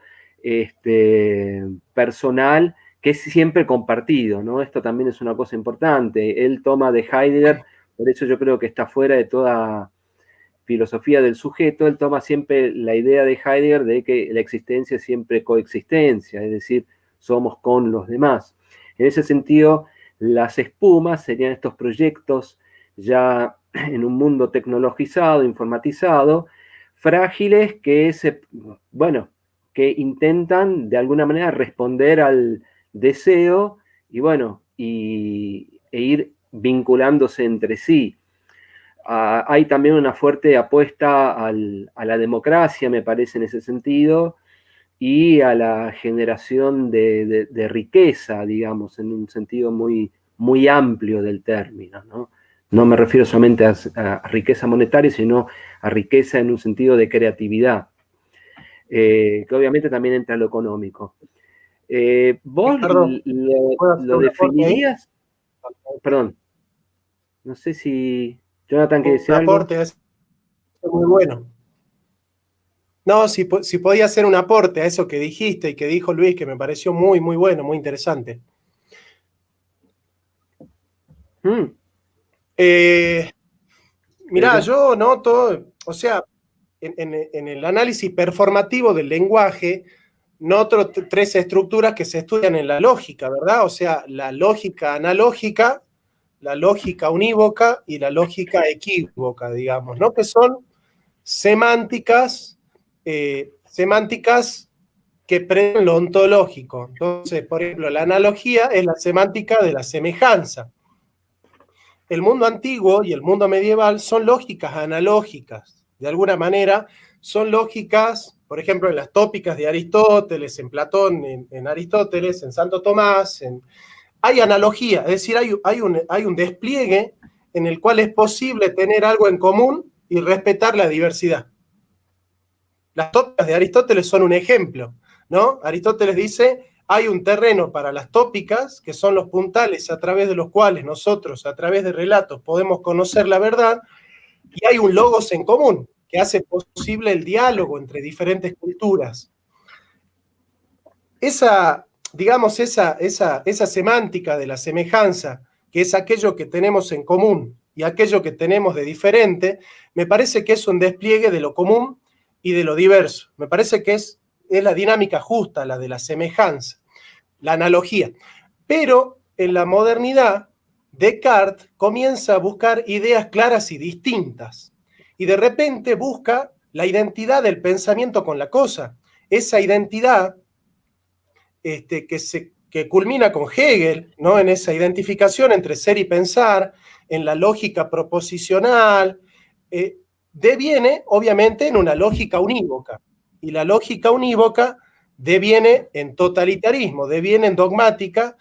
personal que es siempre compartido, ¿no? Esto también es una cosa importante. Él toma de Heidegger, por eso yo creo que está fuera de toda filosofía del sujeto, él toma siempre la idea de Heidegger de que la existencia es siempre coexistencia, es decir, somos con los demás. En ese sentido, las espumas serían estos proyectos ya en un mundo tecnologizado, informatizado, frágiles que intentan de alguna manera responder al deseo e ir vinculándose entre sí. Hay también una fuerte apuesta a la democracia, me parece, en ese sentido, y a la generación de riqueza, digamos, en un sentido muy, muy amplio del término, ¿no? No me refiero solamente a riqueza monetaria, sino a riqueza en un sentido de creatividad, que obviamente también entra en lo económico. ¿Vos lo definirías? Perdón, no sé si Jonathan quiere decir algo. Un aporte es muy bueno. No, si podía hacer un aporte a eso que dijiste y que dijo Luis, que me pareció muy, muy bueno, muy interesante. Mirá, yo noto, o sea, en el análisis performativo del lenguaje, noto tres estructuras que se estudian en la lógica, ¿verdad? O sea, la lógica analógica, la lógica unívoca y la lógica equívoca, digamos, ¿no? Que son semánticas que prenden lo ontológico. Entonces, por ejemplo, la analogía es la semántica de la semejanza. El mundo antiguo y el mundo medieval son lógicas analógicas. De alguna manera, son lógicas, por ejemplo, en las tópicas de Aristóteles, en Platón, en Aristóteles, en Santo Tomás, hay analogía, es decir, hay un despliegue en el cual es posible tener algo en común y respetar la diversidad. Las tópicas de Aristóteles son un ejemplo, ¿no? Aristóteles dice, hay un terreno para las tópicas, que son los puntales a través de los cuales nosotros, a través de relatos, podemos conocer la verdad, y hay un logos en común, que hace posible el diálogo entre diferentes culturas. Esa semántica de la semejanza, que es aquello que tenemos en común y aquello que tenemos de diferente, me parece que es un despliegue de lo común y de lo diverso. Me parece que es la dinámica justa, la de la semejanza, la analogía. Pero en la modernidad, Descartes comienza a buscar ideas claras y distintas, y de repente busca la identidad del pensamiento con la cosa, esa identidad que culmina con Hegel, ¿no? En esa identificación entre ser y pensar, en la lógica proposicional, deviene, obviamente, en una lógica unívoca. Y la lógica unívoca deviene en totalitarismo, deviene en dogmática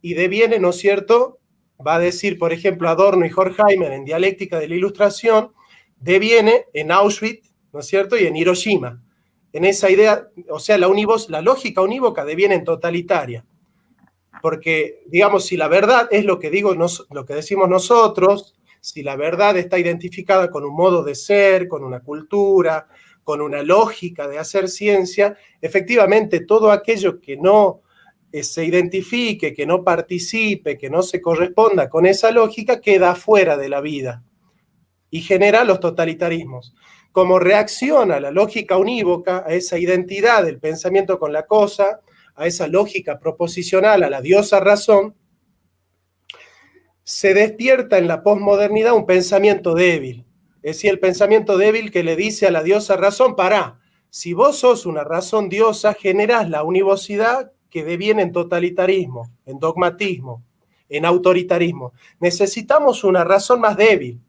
y deviene, ¿no es cierto? Va a decir, por ejemplo, Adorno y Horkheimer en Dialéctica de la Ilustración, deviene en Auschwitz, ¿no es cierto? Y en Hiroshima. En esa idea, o sea, la lógica unívoca deviene en totalitaria. Porque, digamos, si la verdad es lo que decimos nosotros, si la verdad está identificada con un modo de ser, con una cultura, con una lógica de hacer ciencia, efectivamente todo aquello que no se identifique, que no participe, que no se corresponda con esa lógica, queda fuera de la vida y genera los totalitarismos. Como reacción a la lógica unívoca, a esa identidad del pensamiento con la cosa, a esa lógica proposicional, a la diosa razón, se despierta en la posmodernidad un pensamiento débil. Es decir, el pensamiento débil que le dice a la diosa razón, pará, si vos sos una razón diosa, generás la univocidad que deviene en totalitarismo, en dogmatismo, en autoritarismo. Necesitamos una razón más débil.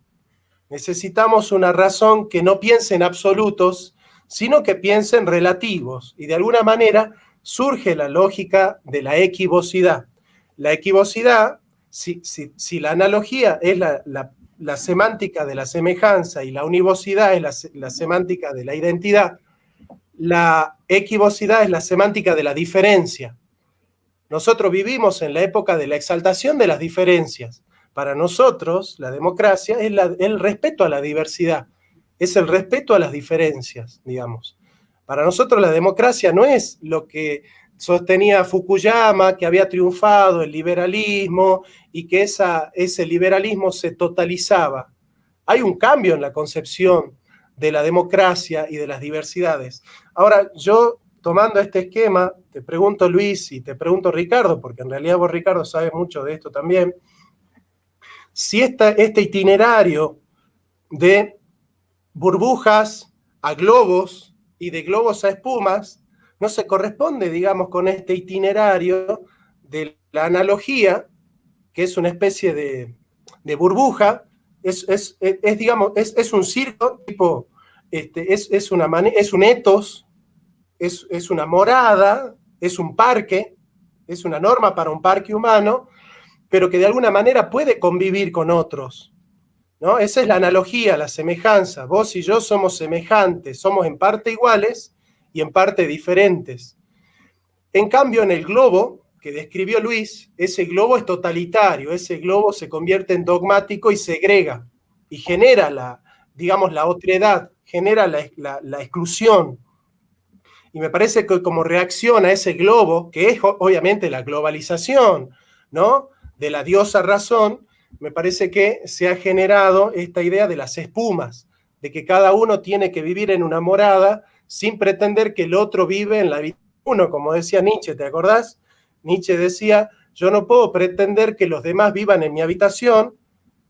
Necesitamos una razón que no piense en absolutos, sino que piense en relativos. Y de alguna manera surge la lógica de la equivocidad. La equivocidad, si la analogía es la semántica de la semejanza y la univocidad es la semántica de la identidad, la equivocidad es la semántica de la diferencia. Nosotros vivimos en la época de la exaltación de las diferencias. Para nosotros, la democracia es el respeto a la diversidad, es el respeto a las diferencias, digamos. Para nosotros la democracia no es lo que sostenía Fukuyama, que había triunfado el liberalismo y que ese liberalismo se totalizaba. Hay un cambio en la concepción de la democracia y de las diversidades. Ahora, yo tomando este esquema, te pregunto Luis y te pregunto Ricardo, porque en realidad vos, Ricardo, sabes mucho de esto también, si este itinerario de burbujas a globos y de globos a espumas no se corresponde, digamos, con este itinerario de la analogía, que es una especie de burbuja, digamos, es un circo, tipo, es un etos, es una morada, es un parque, es una norma para un parque humano, pero que de alguna manera puede convivir con otros, ¿no? Esa es la analogía, la semejanza. Vos y yo somos semejantes, somos en parte iguales y en parte diferentes. En cambio, en el globo que describió Luis, ese globo es totalitario, ese globo se convierte en dogmático y segrega, y genera digamos, la otredad, genera la exclusión. Y me parece que como reacción a ese globo, que es obviamente la globalización, ¿no?, de la diosa razón, me parece que se ha generado esta idea de las espumas, de que cada uno tiene que vivir en una morada sin pretender que el otro vive en la habitación uno, como decía Nietzsche, ¿te acordás? Nietzsche decía, yo no puedo pretender que los demás vivan en mi habitación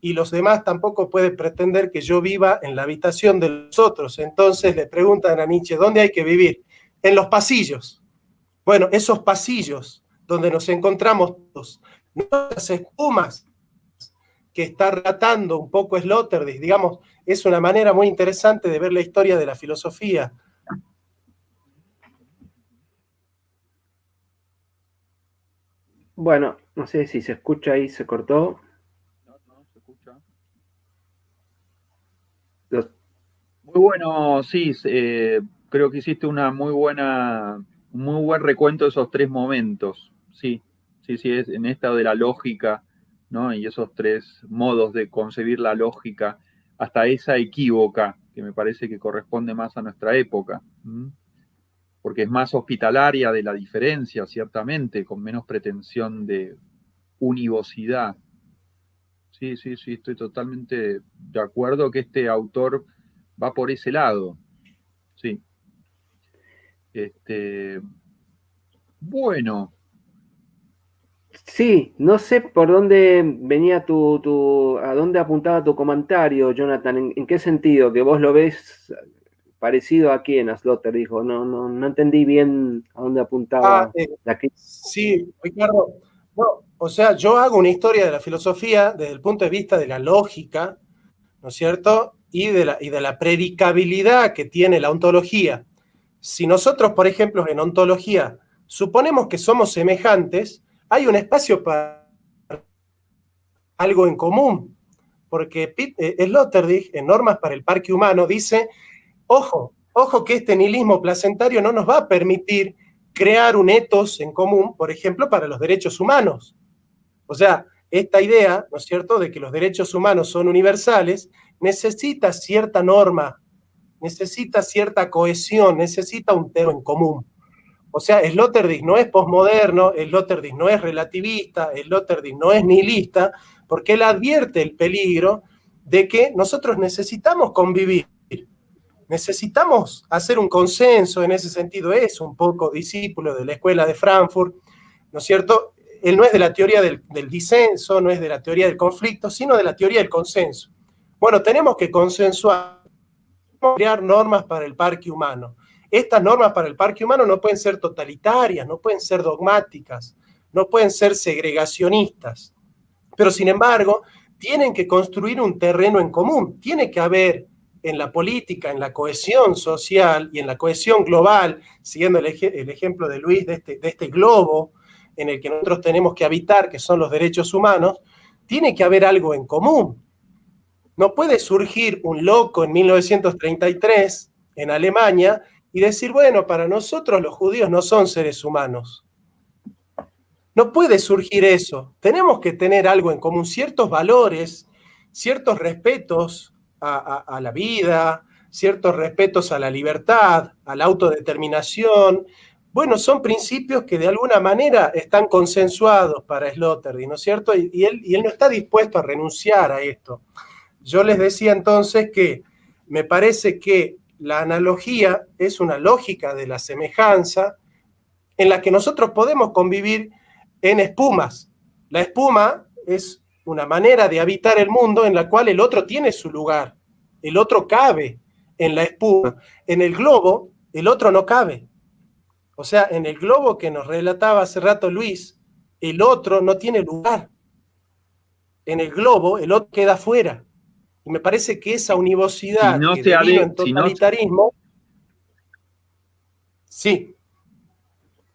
y los demás tampoco pueden pretender que yo viva en la habitación de los otros. Entonces le preguntan a Nietzsche, ¿dónde hay que vivir? En los pasillos. Bueno, esos pasillos donde nos encontramos todos, no las espumas que está relatando un poco Sloterdijk, digamos, es una manera muy interesante de ver la historia de la filosofía. Bueno, no sé si se escucha ahí, se cortó. No, se escucha. Muy bueno, sí, creo que hiciste un muy buen recuento de esos tres momentos. Sí, es en esta de la lógica, ¿no? Y esos tres modos de concebir la lógica, hasta esa equívoca, que me parece que corresponde más a nuestra época. Porque es más hospitalaria de la diferencia, ciertamente, con menos pretensión de univocidad. Sí, estoy totalmente de acuerdo que este autor va por ese lado. Sí. Bueno. Sí, no sé por dónde venía a dónde apuntaba tu comentario, Jonathan, ¿en qué sentido? ¿Que vos lo ves parecido a quién, a Sloterdijk? Dijo, no entendí bien a dónde apuntaba la crítica. Sí, Ricardo. No, o sea, yo hago una historia de la filosofía desde el punto de vista de la lógica, ¿no es cierto? Y de la predicabilidad que tiene la ontología. Si nosotros, por ejemplo, en ontología, suponemos que somos semejantes, hay un espacio para algo en común. Porque Sloterdijk, en Normas para el Parque Humano, dice, ojo que este nihilismo placentario no nos va a permitir crear un etos en común, por ejemplo, para los derechos humanos. O sea, esta idea, ¿no es cierto?, de que los derechos humanos son universales, necesita cierta norma, necesita cierta cohesión, necesita un tema en común. O sea, Sloterdijk no es posmoderno, Sloterdijk no es relativista, Sloterdijk no es nihilista, porque él advierte el peligro de que nosotros necesitamos convivir, necesitamos hacer un consenso. En ese sentido es un poco discípulo de la escuela de Frankfurt, ¿no es cierto? Él no es de la teoría del disenso, no es de la teoría del conflicto, sino de la teoría del consenso. Bueno, tenemos que consensuar, crear normas para el parque humano. Estas normas para el parque humano no pueden ser totalitarias, no pueden ser dogmáticas, no pueden ser segregacionistas, pero sin embargo tienen que construir un terreno en común. Tiene que haber en la política, en la cohesión social y en la cohesión global, siguiendo el ejemplo de Luis de este globo en el que nosotros tenemos que habitar, que son los derechos humanos, tiene que haber algo en común. No puede surgir un loco en 1933 en Alemania y decir, bueno, para nosotros los judíos no son seres humanos. No puede surgir eso. Tenemos que tener algo en común, ciertos valores, ciertos respetos a la vida, ciertos respetos a la libertad, a la autodeterminación. Bueno, son principios que de alguna manera están consensuados para Sloterdijk, ¿no es cierto? Y él no está dispuesto a renunciar a esto. Yo les decía entonces que me parece que la analogía es una lógica de la semejanza en la que nosotros podemos convivir en espumas. La espuma es una manera de habitar el mundo en la cual el otro tiene su lugar, el otro cabe en la espuma. En el globo, el otro no cabe. O sea, en el globo que nos relataba hace rato Luis, el otro no tiene lugar. En el globo, el otro queda fuera. Y me parece que esa univocidad Si no que se devino en totalitarismo... Sí.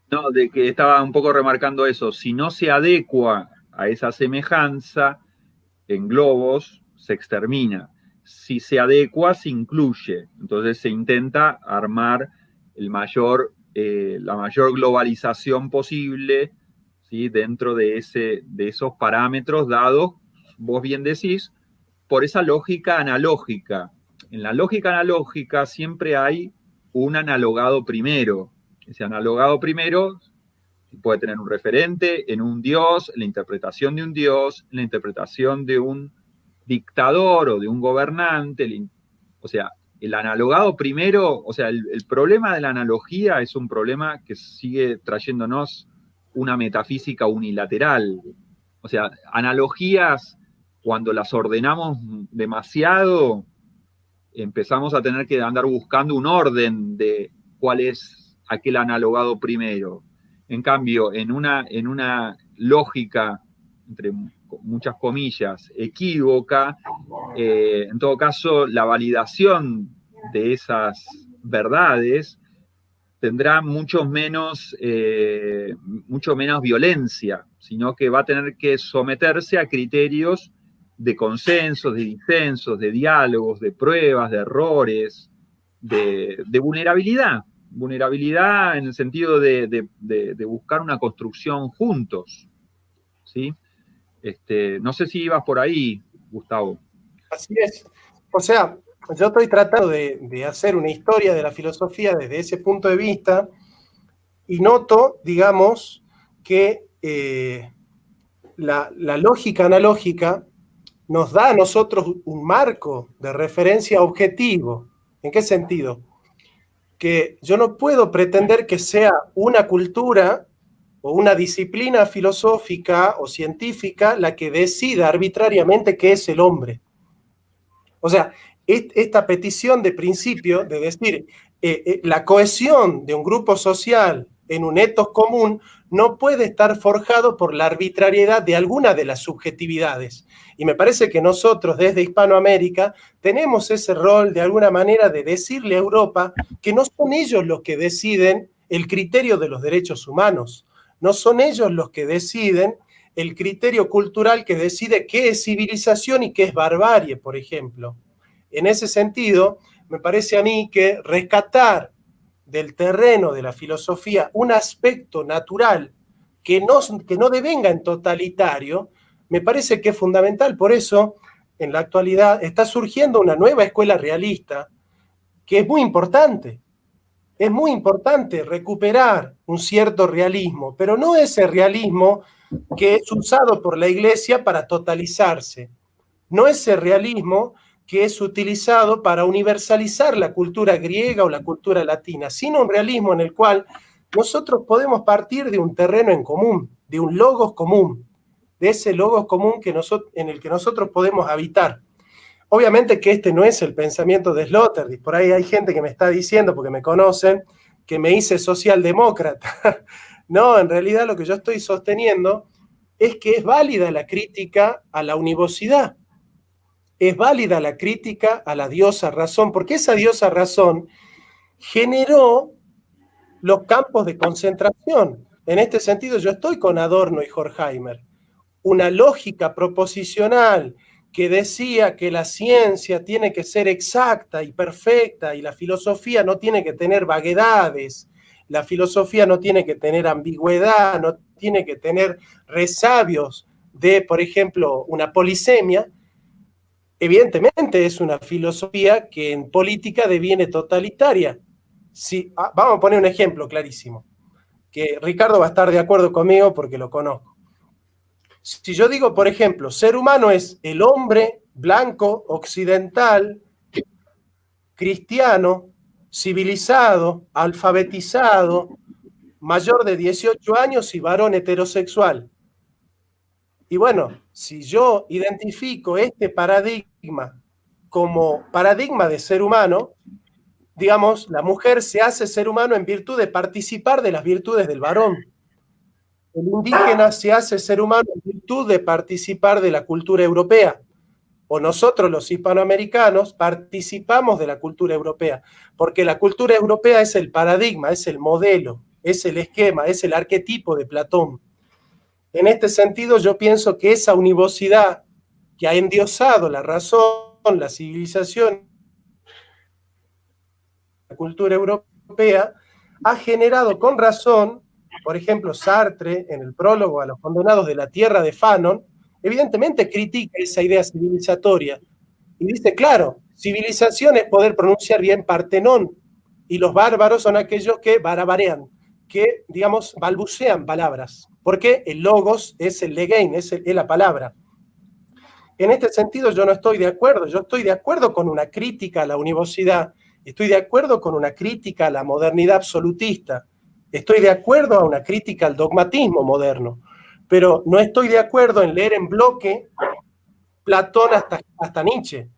No, de que estaba un poco remarcando eso. Si no se adecua a esa semejanza, en globos se extermina. Si se adecua, se incluye. Entonces se intenta armar la mayor globalización posible, ¿sí? Dentro de esos parámetros dados, vos bien decís, por esa lógica analógica. En la lógica analógica siempre hay un analogado primero. Ese analogado primero puede tener un referente en un dios, en la interpretación de un dios, en la interpretación de un dictador o de un gobernante. O sea, el analogado primero, o sea, el problema de la analogía es un problema que sigue trayéndonos una metafísica unilateral. O sea, analogías, cuando las ordenamos demasiado, empezamos a tener que andar buscando un orden de cuál es aquel analogado primero. En cambio, en una lógica, entre muchas comillas, equívoca, en todo caso, la validación de esas verdades tendrá mucho menos violencia, sino que va a tener que someterse a criterios de consensos, de disensos, de diálogos, de pruebas, de errores, de vulnerabilidad. Vulnerabilidad en el sentido de buscar una construcción juntos, ¿sí? No sé si ibas por ahí, Gustavo. Así es. O sea, yo estoy tratando de hacer una historia de la filosofía desde ese punto de vista y noto, digamos, que la lógica analógica nos da a nosotros un marco de referencia objetivo. ¿En qué sentido? Que yo no puedo pretender que sea una cultura o una disciplina filosófica o científica la que decida arbitrariamente qué es el hombre. O sea, esta petición de principio de decir la cohesión de un grupo social en un etos común no puede estar forjado por la arbitrariedad de alguna de las subjetividades. Y me parece que nosotros desde Hispanoamérica tenemos ese rol de alguna manera de decirle a Europa que no son ellos los que deciden el criterio de los derechos humanos, no son ellos los que deciden el criterio cultural que decide qué es civilización y qué es barbarie, por ejemplo. En ese sentido, me parece a mí que rescatar del terreno de la filosofía un aspecto natural que no devenga en totalitario, me parece que es fundamental. Por eso, en la actualidad, está surgiendo una nueva escuela realista que es muy importante. Es muy importante recuperar un cierto realismo, pero no ese realismo que es usado por la Iglesia para totalizarse, no ese realismo que es utilizado para universalizar la cultura griega o la cultura latina, sino un realismo en el cual nosotros podemos partir de un terreno en común, de un logos común, de ese logos común en el que nosotros podemos habitar. Obviamente que este no es el pensamiento de Sloterdijk. Por ahí hay gente que me está diciendo, porque me conocen, que me hice socialdemócrata. No, en realidad lo que yo estoy sosteniendo es que es válida la crítica a la univocidad. Es válida la crítica a la diosa razón, porque esa diosa razón generó los campos de concentración. En este sentido, yo estoy con Adorno y Horkheimer. Una lógica proposicional que decía que la ciencia tiene que ser exacta y perfecta y la filosofía no tiene que tener vaguedades, la filosofía no tiene que tener ambigüedad, no tiene que tener resabios de, por ejemplo, una polisemia. Evidentemente es una filosofía que en política deviene totalitaria. Sí, vamos a poner un ejemplo clarísimo, que Ricardo va a estar de acuerdo conmigo porque lo conozco. Si yo digo, por ejemplo, ser humano es el hombre blanco, occidental, cristiano, civilizado, alfabetizado, mayor de 18 años y varón heterosexual. Y bueno, si yo identifico este paradigma como paradigma de ser humano, digamos, la mujer se hace ser humano en virtud de participar de las virtudes del varón. El indígena se hace ser humano en virtud de participar de la cultura europea. O nosotros los hispanoamericanos participamos de la cultura europea, porque la cultura europea es el paradigma, es el modelo, es el esquema, es el arquetipo de Platón. En este sentido, yo pienso que esa univocidad que ha endiosado la razón, la civilización, la cultura europea, ha generado con razón, por ejemplo, Sartre, en el prólogo a los condenados de la tierra de Fanon, evidentemente critica esa idea civilizatoria y dice, claro, civilización es poder pronunciar bien Partenón, y los bárbaros son aquellos que barabarean, que, digamos, balbucean palabras, porque el logos es el legein, es la palabra. En este sentido yo no estoy de acuerdo, yo estoy de acuerdo con una crítica a la univocidad, estoy de acuerdo con una crítica a la modernidad absolutista, estoy de acuerdo a una crítica al dogmatismo moderno, pero no estoy de acuerdo en leer en bloque Platón hasta Nietzsche.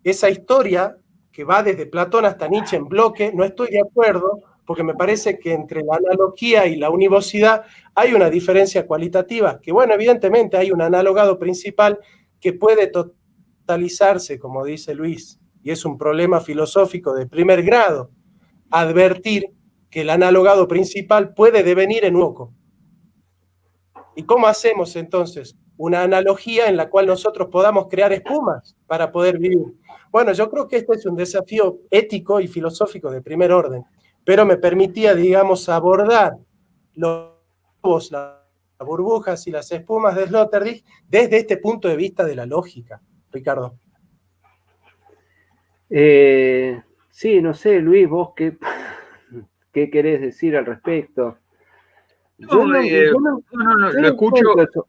Esa historia que va desde Platón hasta Nietzsche en bloque, no estoy de acuerdo, porque me parece que entre la analogía y la univocidad hay una diferencia cualitativa, que bueno, evidentemente hay un analogado principal que puede totalizarse, como dice Luis, y es un problema filosófico de primer grado, advertir que el analogado principal puede devenir enuoco. ¿Y cómo hacemos entonces una analogía en la cual nosotros podamos crear espumas para poder vivir? Bueno, yo creo que este es un desafío ético y filosófico de primer orden, pero me permitía, digamos, abordar las burbujas y las espumas de Sloterdijk desde este punto de vista de la lógica. Ricardo. Sí, no sé, Luis, vos qué querés decir al respecto. Lo escucho.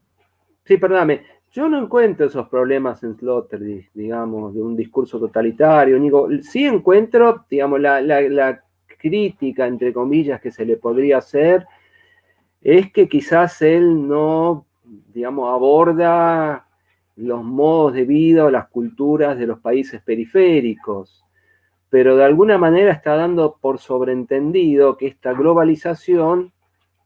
Sí, perdóname. Yo no encuentro esos problemas en Sloterdijk, digamos, de un discurso totalitario. Sí encuentro, digamos, la crítica, entre comillas, que se le podría hacer es que quizás él no, digamos, aborda los modos de vida o las culturas de los países periféricos, pero de alguna manera está dando por sobreentendido que esta globalización,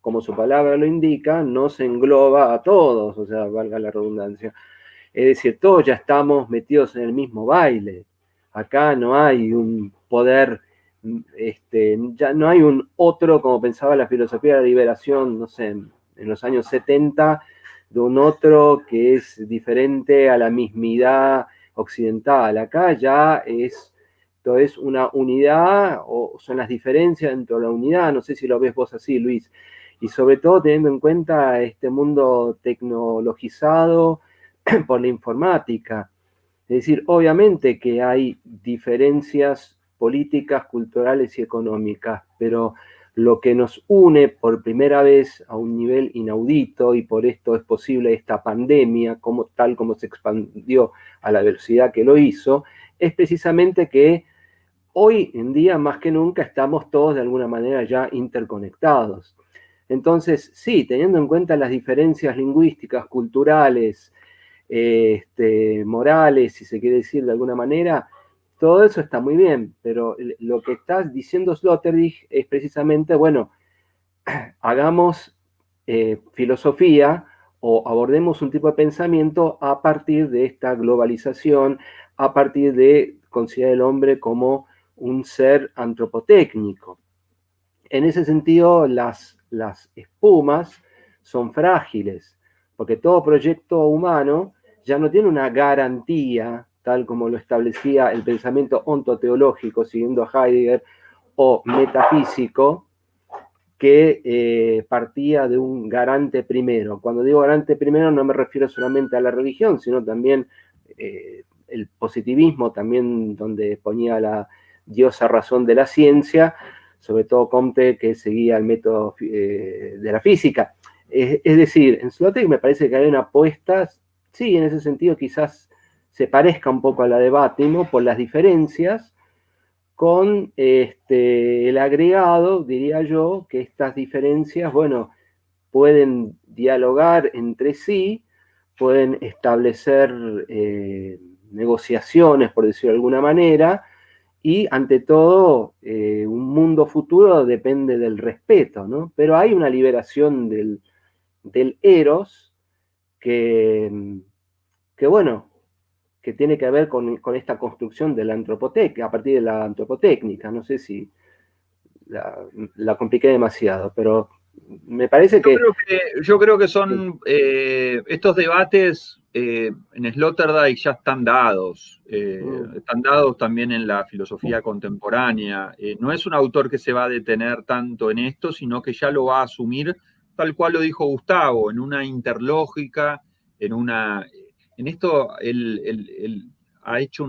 como su palabra lo indica, no se engloba a todos, o sea, valga la redundancia. Es decir, todos ya estamos metidos en el mismo baile. Acá no hay un poder, ya no hay un otro, como pensaba la filosofía de la liberación, no sé, en los años 70, de un otro que es diferente a la mismidad occidental. Acá ya es una unidad, o son las diferencias dentro de la unidad, no sé si lo ves vos así, Luis. Y sobre todo teniendo en cuenta este mundo tecnologizado por la informática. Es decir, obviamente que hay diferencias políticas, culturales y económicas, pero lo que nos une por primera vez a un nivel inaudito, y por esto es posible esta pandemia, tal como se expandió a la velocidad que lo hizo, es precisamente que hoy en día más que nunca estamos todos de alguna manera ya interconectados. Entonces, sí, teniendo en cuenta las diferencias lingüísticas, culturales, morales, si se quiere decir de alguna manera, todo eso está muy bien, pero lo que está diciendo Sloterdijk es precisamente, bueno, hagamos filosofía o abordemos un tipo de pensamiento a partir de esta globalización, a partir de considerar el hombre como un ser antropotécnico. En ese sentido, las espumas son frágiles, porque todo proyecto humano ya no tiene una garantía, tal como lo establecía el pensamiento ontoteológico, siguiendo a Heidegger, o metafísico, que partía de un garante primero. Cuando digo garante primero no me refiero solamente a la religión, sino también el positivismo, también donde ponía la diosa razón de la ciencia, sobre todo Comte, que seguía el método de la física. Es decir, en Sloterdijk me parece que hay una apuesta, sí, en ese sentido quizás se parezca un poco a la de Bátimo por las diferencias, con el agregado, diría yo, que estas diferencias, bueno, pueden dialogar entre sí, pueden establecer negociaciones, por decirlo de alguna manera, y ante todo, un mundo futuro depende del respeto, ¿no? Pero hay una liberación del eros que bueno, que tiene que ver con esta construcción de la antropotecnia, a partir de la antropotécnica. No sé si la compliqué demasiado, pero me parece que... Yo creo que son estos debates en Sloterdijk ya están dados. Están dados también en la filosofía contemporánea. No es un autor que se va a detener tanto en esto, sino que ya lo va a asumir tal cual lo dijo Gustavo, en una interlógica, en esto él ha hecho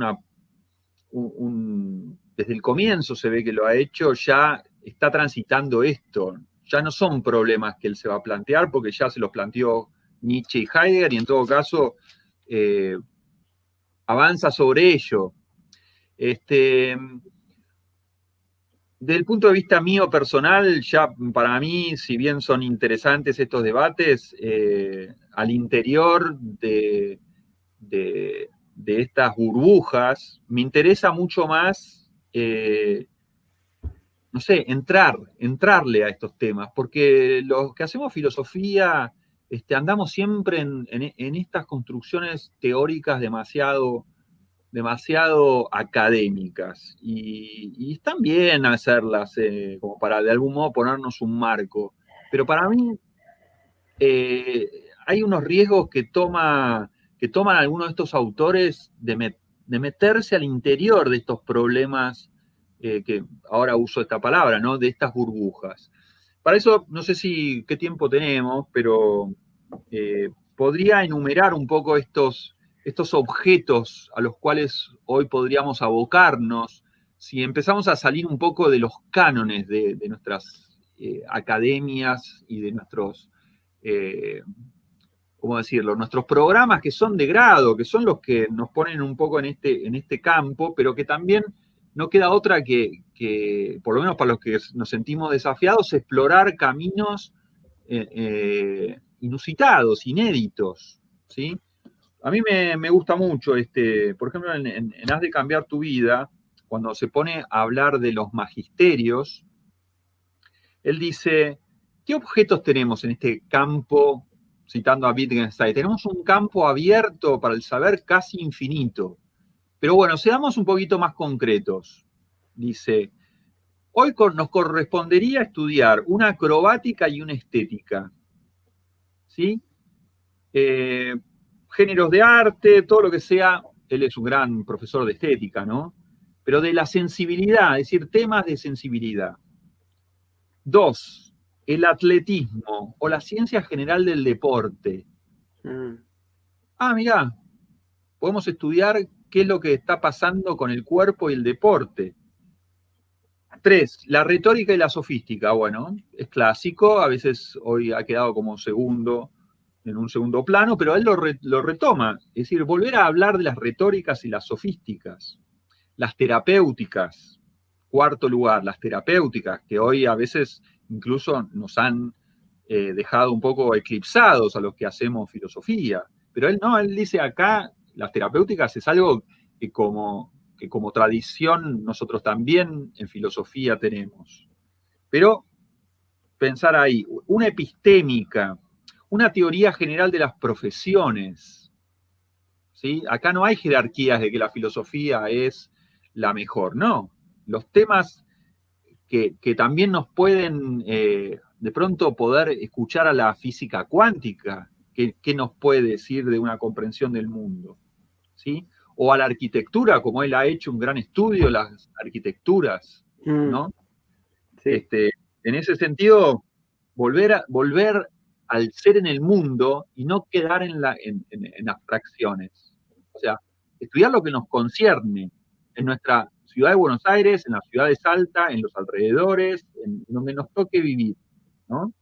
desde el comienzo se ve que lo ha hecho, ya está transitando esto. Ya no son problemas que él se va a plantear, porque ya se los planteó Nietzsche y Heidegger, y en todo caso avanza sobre ello. Desde el punto de vista mío personal, ya para mí, si bien son interesantes estos debates, al interior de estas burbujas, me interesa mucho más, no sé, entrarle a estos temas, porque los que hacemos filosofía andamos siempre en estas construcciones teóricas demasiado académicas, y están bien hacerlas como para de algún modo ponernos un marco, pero para mí hay unos riesgos que toman algunos de estos autores de meterse al interior de estos problemas, que ahora uso esta palabra, ¿no? De estas burbujas. Para eso, no sé qué tiempo tenemos, pero podría enumerar un poco estos objetos a los cuales hoy podríamos abocarnos si empezamos a salir un poco de los cánones de nuestras academias y de nuestros, ¿cómo decirlo?, nuestros programas que son de grado, que son los que nos ponen un poco en este campo, pero que también no queda otra que, por lo menos para los que nos sentimos desafiados, explorar caminos inusitados, inéditos, ¿sí? A mí me gusta mucho, por ejemplo, en Haz de cambiar tu vida, cuando se pone a hablar de los magisterios, él dice, ¿qué objetos tenemos en este campo? Citando a Wittgenstein, tenemos un campo abierto para el saber casi infinito. Pero bueno, seamos un poquito más concretos. Dice, hoy nos correspondería estudiar una acrobática y una estética. ¿Sí? Géneros de arte, todo lo que sea. Él es un gran profesor de estética, ¿no? Pero de la sensibilidad, es decir, temas de sensibilidad. 2, el atletismo o la ciencia general del deporte. Mirá, podemos estudiar qué es lo que está pasando con el cuerpo y el deporte. 3, la retórica y la sofística. Bueno, es clásico, a veces hoy ha quedado como en un segundo plano, pero él lo retoma. Es decir, volver a hablar de las retóricas y las sofísticas. Las terapéuticas. 4º lugar, las terapéuticas, que hoy a veces incluso nos han dejado un poco eclipsados a los que hacemos filosofía. Pero él dice acá, las terapéuticas es algo que como tradición nosotros también en filosofía tenemos. Pero pensar ahí, una epistémica, una teoría general de las profesiones, ¿sí? Acá no hay jerarquías de que la filosofía es la mejor, no. Los temas que también nos pueden de pronto poder escuchar a la física cuántica, que nos puede decir de una comprensión del mundo, ¿sí? O a la arquitectura, como él ha hecho un gran estudio, las arquitecturas, ¿no? Sí. En ese sentido, volver al ser en el mundo y no quedar en abstracciones. O sea, estudiar lo que nos concierne en nuestra ciudad de Buenos Aires, en la ciudad de Salta, en los alrededores, en donde nos toque vivir, ¿no?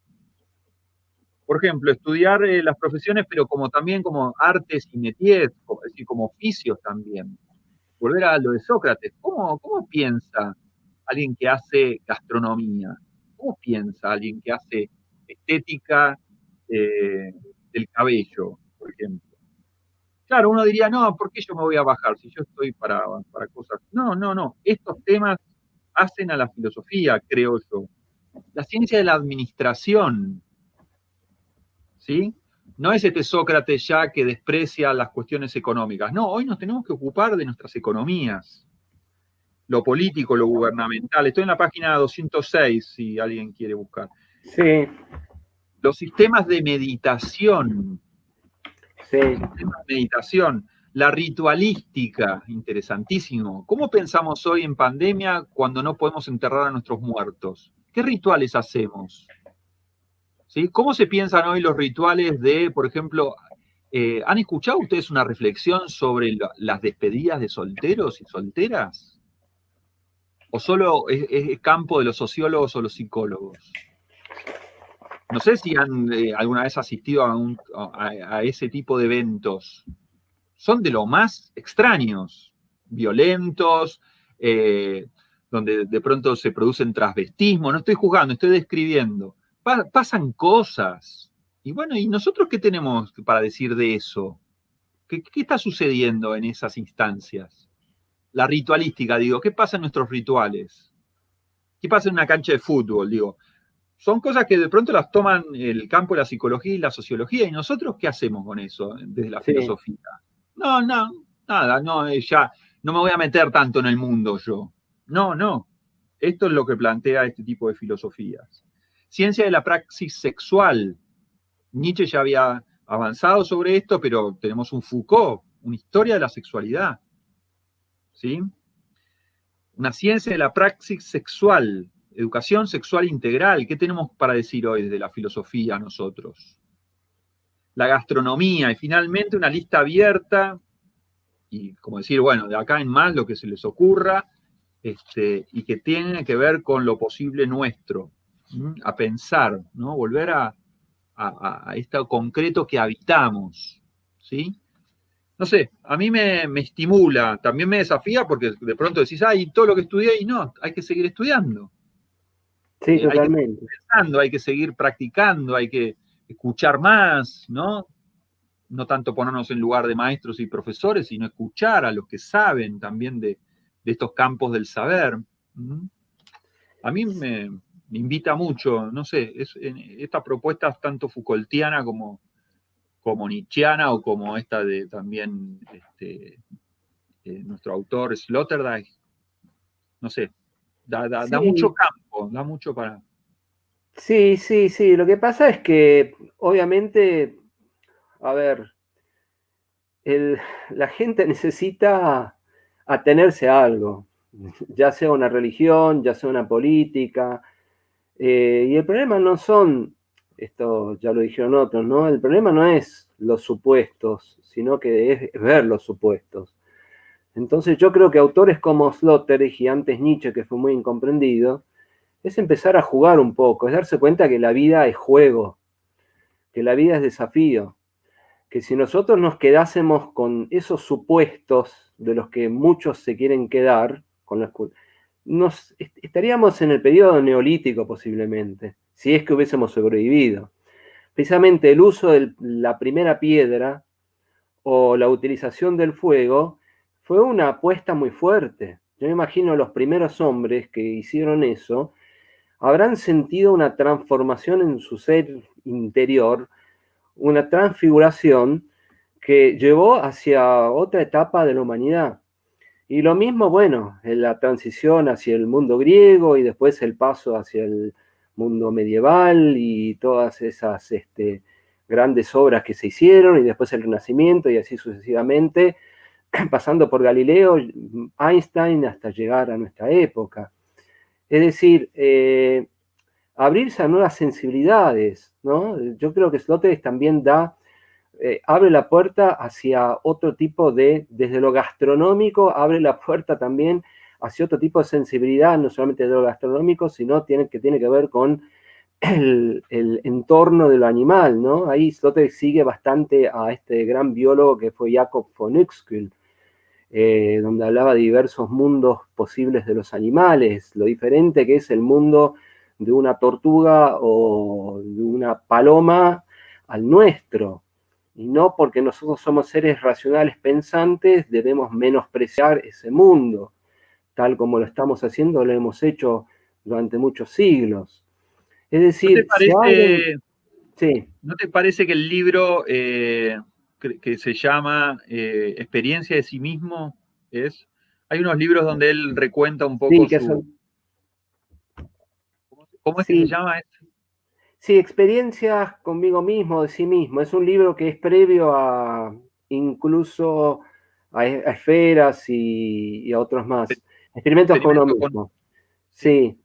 Por ejemplo, estudiar las profesiones, pero también como artes y métiers, es decir, como oficios también. volver a lo de Sócrates. ¿Cómo piensa alguien que hace gastronomía? ¿Cómo piensa alguien que hace estética del cabello, por ejemplo? Claro, uno diría, no, ¿por qué yo me voy a bajar si yo estoy para cosas? No. Estos temas hacen a la filosofía, creo yo. La ciencia de la administración, ¿sí? No es este Sócrates ya que desprecia las cuestiones económicas. No, hoy nos tenemos que ocupar de nuestras economías. Lo político, lo gubernamental. Estoy en la página 206, si alguien quiere buscar. Sí. Los sistemas de meditación. Sí. Meditación, la ritualística, interesantísimo. ¿Cómo pensamos hoy en pandemia cuando no podemos enterrar a nuestros muertos? ¿Qué rituales hacemos? ¿Sí? ¿Cómo se piensan hoy los rituales de, por ejemplo, ¿han escuchado ustedes una reflexión sobre las despedidas de solteros y solteras? ¿O solo es campo de los sociólogos o los psicólogos? No sé si han alguna vez asistido a ese tipo de eventos. Son de lo más extraños, violentos, donde de pronto se producen transvestismos. No estoy juzgando, estoy describiendo. Pasan cosas. Y bueno, ¿y nosotros qué tenemos para decir de eso? ¿Qué está sucediendo en esas instancias? La ritualística, digo, ¿qué pasa en nuestros rituales? ¿Qué pasa en una cancha de fútbol? Digo, son cosas que de pronto las toman el campo de la psicología y la sociología. ¿Y nosotros qué hacemos con eso desde la filosofía? No, nada, ya no me voy a meter tanto en el mundo yo. No. Esto es lo que plantea este tipo de filosofías. Ciencia de la praxis sexual. Nietzsche ya había avanzado sobre esto, pero tenemos un Foucault, una historia de la sexualidad. ¿Sí? Una ciencia de la praxis sexual, educación sexual integral. ¿Qué tenemos para decir hoy desde la filosofía nosotros? La gastronomía y finalmente una lista abierta y como decir, bueno, de acá en más lo que se les ocurra y que tiene que ver con lo posible nuestro, a pensar, ¿no? Volver a esto concreto que habitamos, ¿sí? No sé, a mí me estimula, también me desafía porque de pronto decís, ay, todo lo que estudié y no, hay que seguir estudiando. Sí, totalmente. Hay que seguir pensando, hay que seguir practicando, hay que escuchar más, ¿no? No tanto ponernos en lugar de maestros y profesores, sino escuchar a los que saben también de estos campos del saber. A mí me invita mucho, no sé, esta propuesta tanto Foucaultiana como nietzscheana o como esta de también nuestro autor Sloterdijk, no sé, da mucho campo, da mucho para... Sí, lo que pasa es que obviamente, a ver, la gente necesita atenerse a algo, ya sea una religión, ya sea una política, y el problema no son, esto ya lo dijeron otros, ¿no? El problema no es los supuestos, sino que es ver los supuestos. Entonces yo creo que autores como Sloterdijk y antes Nietzsche, que fue muy incomprendido, es empezar a jugar un poco, es darse cuenta que la vida es juego, que la vida es desafío, que si nosotros nos quedásemos con esos supuestos de los que muchos se quieren quedar, estaríamos en el periodo neolítico posiblemente, si es que hubiésemos sobrevivido. Precisamente el uso de la primera piedra o la utilización del fuego fue una apuesta muy fuerte. Yo me imagino los primeros hombres que hicieron eso habrán sentido una transformación en su ser interior, una transfiguración que llevó hacia otra etapa de la humanidad. Y lo mismo, bueno, en la transición hacia el mundo griego y después el paso hacia el mundo medieval y todas esas grandes obras que se hicieron y después el Renacimiento y así sucesivamente, pasando por Galileo, Einstein, hasta llegar a nuestra época. Es decir, abrirse a nuevas sensibilidades, ¿no? Yo creo que Sloterdijk también abre la puerta hacia otro tipo desde lo gastronómico, abre la puerta también hacia otro tipo de sensibilidad, no solamente de lo gastronómico, sino que tiene que ver con el entorno de lo animal, ¿no? Ahí Sloterdijk sigue bastante a este gran biólogo que fue Jacob von Uexküll. donde hablaba de diversos mundos posibles de los animales, lo diferente que es el mundo de una tortuga o de una paloma al nuestro. Y no porque nosotros somos seres racionales pensantes debemos menospreciar ese mundo. Tal como lo estamos haciendo, lo hemos hecho durante muchos siglos. Es decir, ¿no te parece que el libro que se llama Experiencia de sí mismo hay unos libros donde él recuenta un poco ¿Cómo es que se llama? Sí, Experiencias conmigo mismo, de sí mismo. Es un libro que es previo a incluso a Esferas y a otros más. Experimentos con uno mismo. Sí.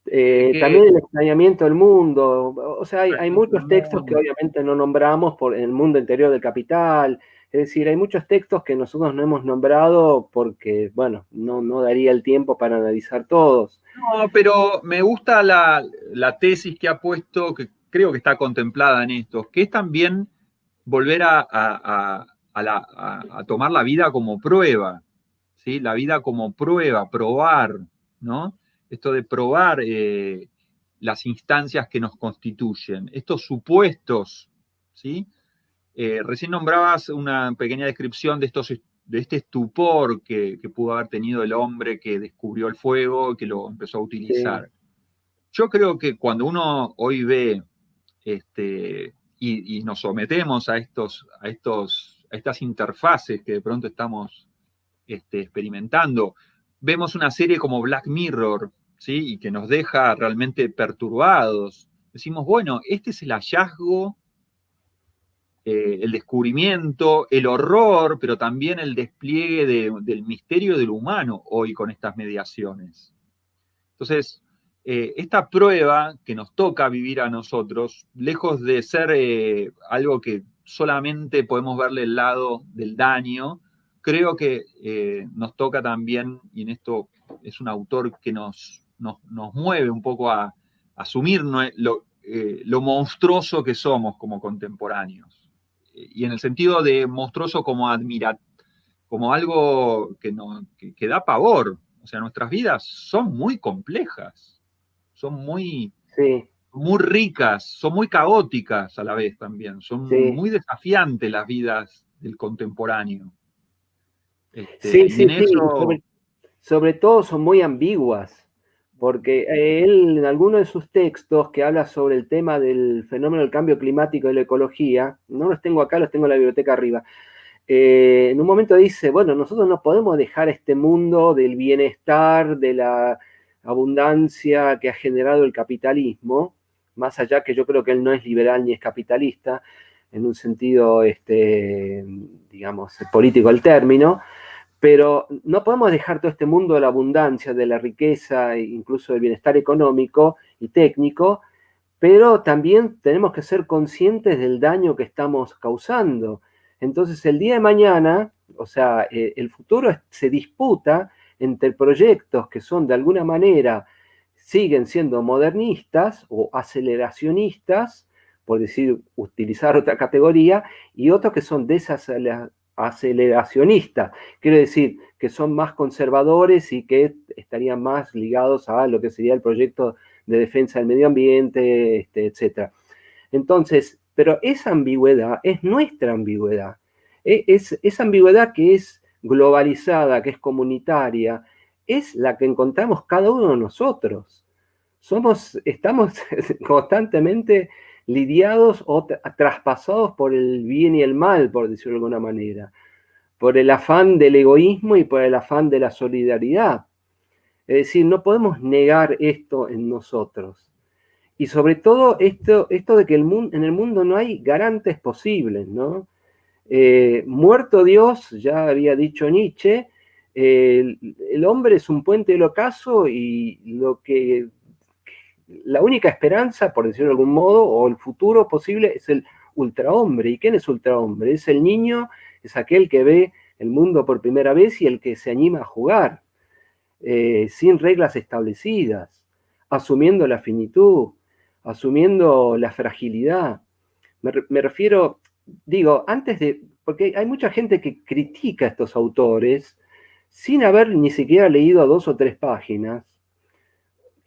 También el extrañamiento del mundo. O sea, hay muchos textos que obviamente no nombramos por el mundo interior del capital. Es decir, hay muchos textos que nosotros no hemos nombrado porque, bueno, no daría el tiempo para analizar todos. No, pero me gusta la tesis que ha puesto, que creo que está contemplada en esto, que es también volver a tomar la vida como prueba, ¿sí? La vida como prueba, probar, ¿no? Esto de probar las instancias que nos constituyen, estos supuestos, ¿sí? Recién nombrabas una pequeña descripción de este estupor que pudo haber tenido el hombre que descubrió el fuego y que lo empezó a utilizar. Sí. Yo creo que cuando uno hoy ve y nos sometemos a estas interfaces que de pronto estamos experimentando, vemos una serie como Black Mirror, ¿sí? Y que nos deja realmente perturbados. Decimos, bueno, este es el hallazgo, el descubrimiento, el horror, pero también el despliegue del misterio de lo humano hoy con estas mediaciones. Entonces, esta prueba que nos toca vivir a nosotros, lejos de ser algo que solamente podemos verle el lado del daño, creo que nos toca también, y en esto es un autor que nos mueve un poco a asumir lo monstruoso que somos como contemporáneos. Y en el sentido de monstruoso como algo que da pavor. O sea, nuestras vidas son muy complejas, son muy ricas, son muy caóticas a la vez también, son muy desafiantes las vidas del contemporáneo. Sobre todo son muy ambiguas, porque él en alguno de sus textos que habla sobre el tema del fenómeno del cambio climático y la ecología, no los tengo acá, los tengo en la biblioteca arriba, en un momento dice, bueno, nosotros no podemos dejar este mundo del bienestar, de la abundancia que ha generado el capitalismo, más allá que yo creo que él no es liberal ni es capitalista, en un sentido, digamos, político el término, pero no podemos dejar todo este mundo de la abundancia, de la riqueza, incluso del bienestar económico y técnico, pero también tenemos que ser conscientes del daño que estamos causando. Entonces, el día de mañana, o sea, el futuro se disputa entre proyectos que son de alguna manera, siguen siendo modernistas o aceleracionistas, por decir, utilizar otra categoría, y otros que son desaceleracionistas, quiero decir, que son más conservadores y que estarían más ligados a lo que sería el proyecto de defensa del medio ambiente, etc. Entonces, pero esa ambigüedad es nuestra ambigüedad. Esa ambigüedad que es globalizada, que es comunitaria, es la que encontramos cada uno de nosotros. Estamos constantemente lidiados o traspasados por el bien y el mal, por decirlo de alguna manera, por el afán del egoísmo y por el afán de la solidaridad. Es decir, no podemos negar esto en nosotros. Y sobre todo esto de que en el mundo no hay garantes posibles, ¿no? Muerto Dios, ya había dicho Nietzsche, el hombre es un puente del ocaso y la única esperanza, por decirlo de algún modo, o el futuro posible es el ultrahombre. ¿Y quién es ultrahombre? Es el niño, es aquel que ve el mundo por primera vez y el que se anima a jugar, sin reglas establecidas, asumiendo la finitud, asumiendo la fragilidad. Me refiero, digo, porque hay mucha gente que critica a estos autores sin haber ni siquiera leído 2 o 3 páginas.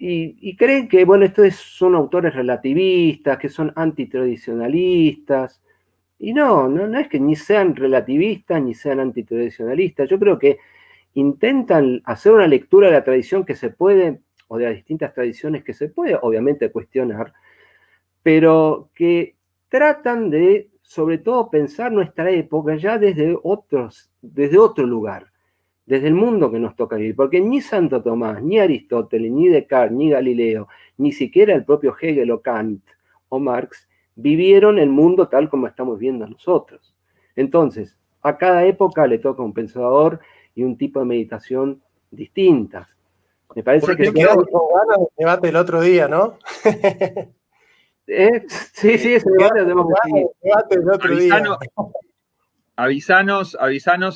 Y creen que, bueno, estos son autores relativistas, que son antitradicionalistas. Y no es que ni sean relativistas ni sean antitradicionalistas. Yo creo que intentan hacer una lectura de la tradición que se puede, o de las distintas tradiciones que se puede, obviamente, cuestionar, pero que tratan de, sobre todo, pensar nuestra época ya desde otro lugar, desde el mundo que nos toca vivir, porque ni Santo Tomás, ni Aristóteles, ni Descartes, ni Galileo, ni siquiera el propio Hegel o Kant o Marx vivieron el mundo tal como estamos viendo nosotros. Entonces, a cada época le toca un pensador y un tipo de meditación distinta. Me parece que... Quedamos con ganas del debate el otro día, ¿no? Sí, ese debate lo tenemos que seguir. Debate el otro día. Avisanos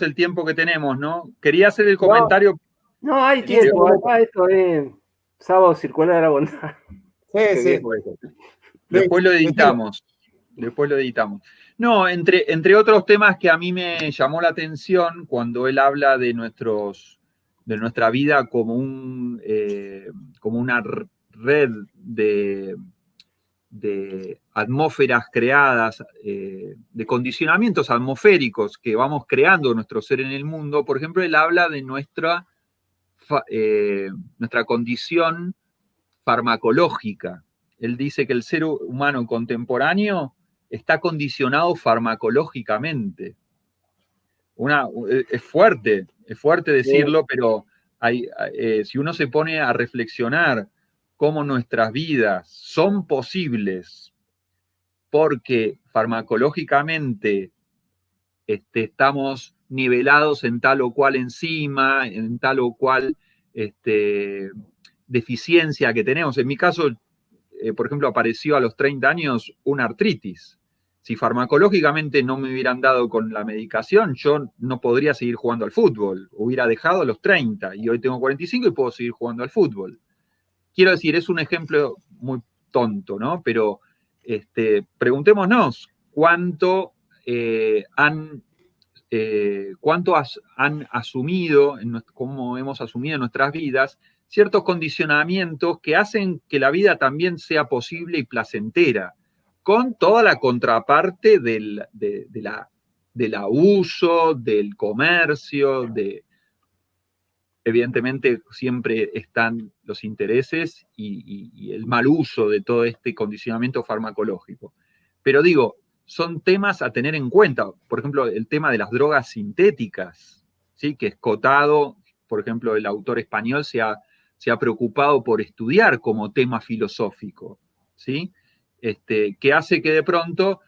el tiempo que tenemos, ¿no? Quería hacer el comentario. No, hay tiempo. Acá esto es sábado circular a la bondad. Sí. Después lo editamos. No, entre otros temas que a mí me llamó la atención cuando él habla de nuestra vida como una red de atmósferas creadas, de condicionamientos atmosféricos que vamos creando nuestro ser en el mundo. Por ejemplo, él habla de nuestra condición farmacológica. Él dice que el ser humano contemporáneo está condicionado farmacológicamente. Es fuerte decirlo, sí. Pero si uno se pone a reflexionar cómo nuestras vidas son posibles porque farmacológicamente estamos nivelados en tal o cual enzima, en tal o cual deficiencia que tenemos. En mi caso, por ejemplo, apareció a los 30 años una artritis. Si farmacológicamente no me hubieran dado con la medicación, yo no podría seguir jugando al fútbol. Hubiera dejado a los 30 y hoy tengo 45 y puedo seguir jugando al fútbol. Quiero decir, es un ejemplo muy tonto, ¿no? Pero preguntémonos cuánto han asumido, cómo hemos asumido en nuestras vidas, ciertos condicionamientos que hacen que la vida también sea posible y placentera, con toda la contraparte del abuso, del comercio, evidentemente siempre están los intereses y el mal uso de todo este condicionamiento farmacológico. Pero digo, son temas a tener en cuenta. Por ejemplo, el tema de las drogas sintéticas, ¿sí? Que Escotado, por ejemplo, el autor español, se ha preocupado por estudiar como tema filosófico, ¿sí? Que hace que de pronto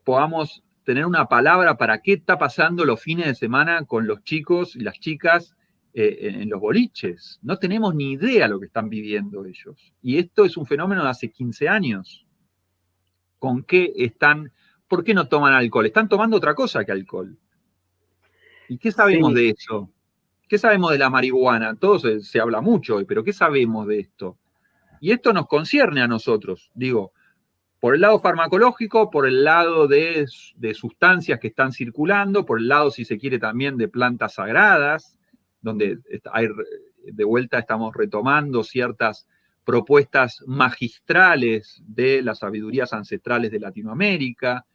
podamos tener una palabra para qué está pasando los fines de semana con los chicos y las chicas en los boliches. No tenemos ni idea de lo que están viviendo ellos. Y esto es un fenómeno de hace 15 años. ¿Con qué están? ¿Por qué no toman alcohol? Están tomando otra cosa que alcohol. ¿Y qué sabemos de eso? ¿Qué sabemos de la marihuana? Todo se habla mucho hoy, pero ¿qué sabemos de esto? Y esto nos concierne a nosotros, digo, por el lado farmacológico, por el lado de sustancias que están circulando, por el lado, si se quiere, también de plantas sagradas, donde de vuelta estamos retomando ciertas propuestas magistrales de las sabidurías ancestrales de Latinoamérica,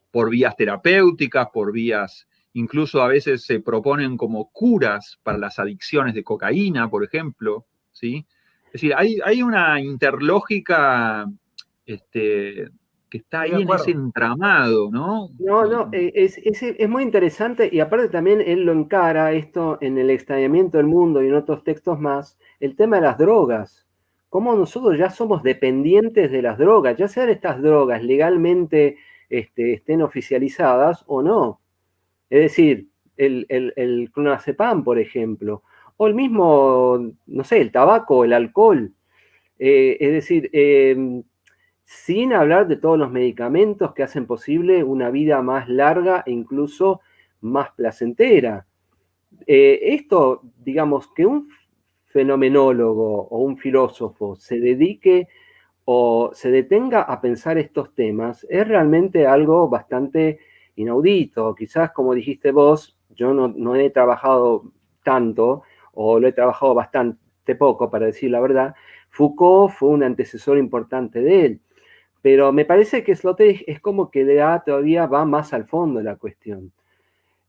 por vías terapéuticas, por vías, incluso a veces se proponen como curas para las adicciones de cocaína, por ejemplo, ¿sí? Es decir, hay una interlógica que está ahí en ese entramado, ¿no? No, es muy interesante y aparte también él lo encara esto en El extrañamiento del mundo y en otros textos más, el tema de las drogas. Cómo nosotros ya somos dependientes de las drogas, ya sean estas drogas legalmente estén oficializadas o no. Es decir, el clonazepam, por ejemplo, o el mismo, no sé, el tabaco, el alcohol. Es decir, sin hablar de todos los medicamentos que hacen posible una vida más larga e incluso más placentera. Esto, digamos, que un fenomenólogo o un filósofo se dedique o se detenga a pensar estos temas es realmente algo bastante inaudito. Quizás, como dijiste vos, yo no he trabajado tanto, o lo he trabajado bastante poco, para decir la verdad. Foucault fue un antecesor importante de él, pero me parece que Sloterdijk es como que todavía va más al fondo de la cuestión.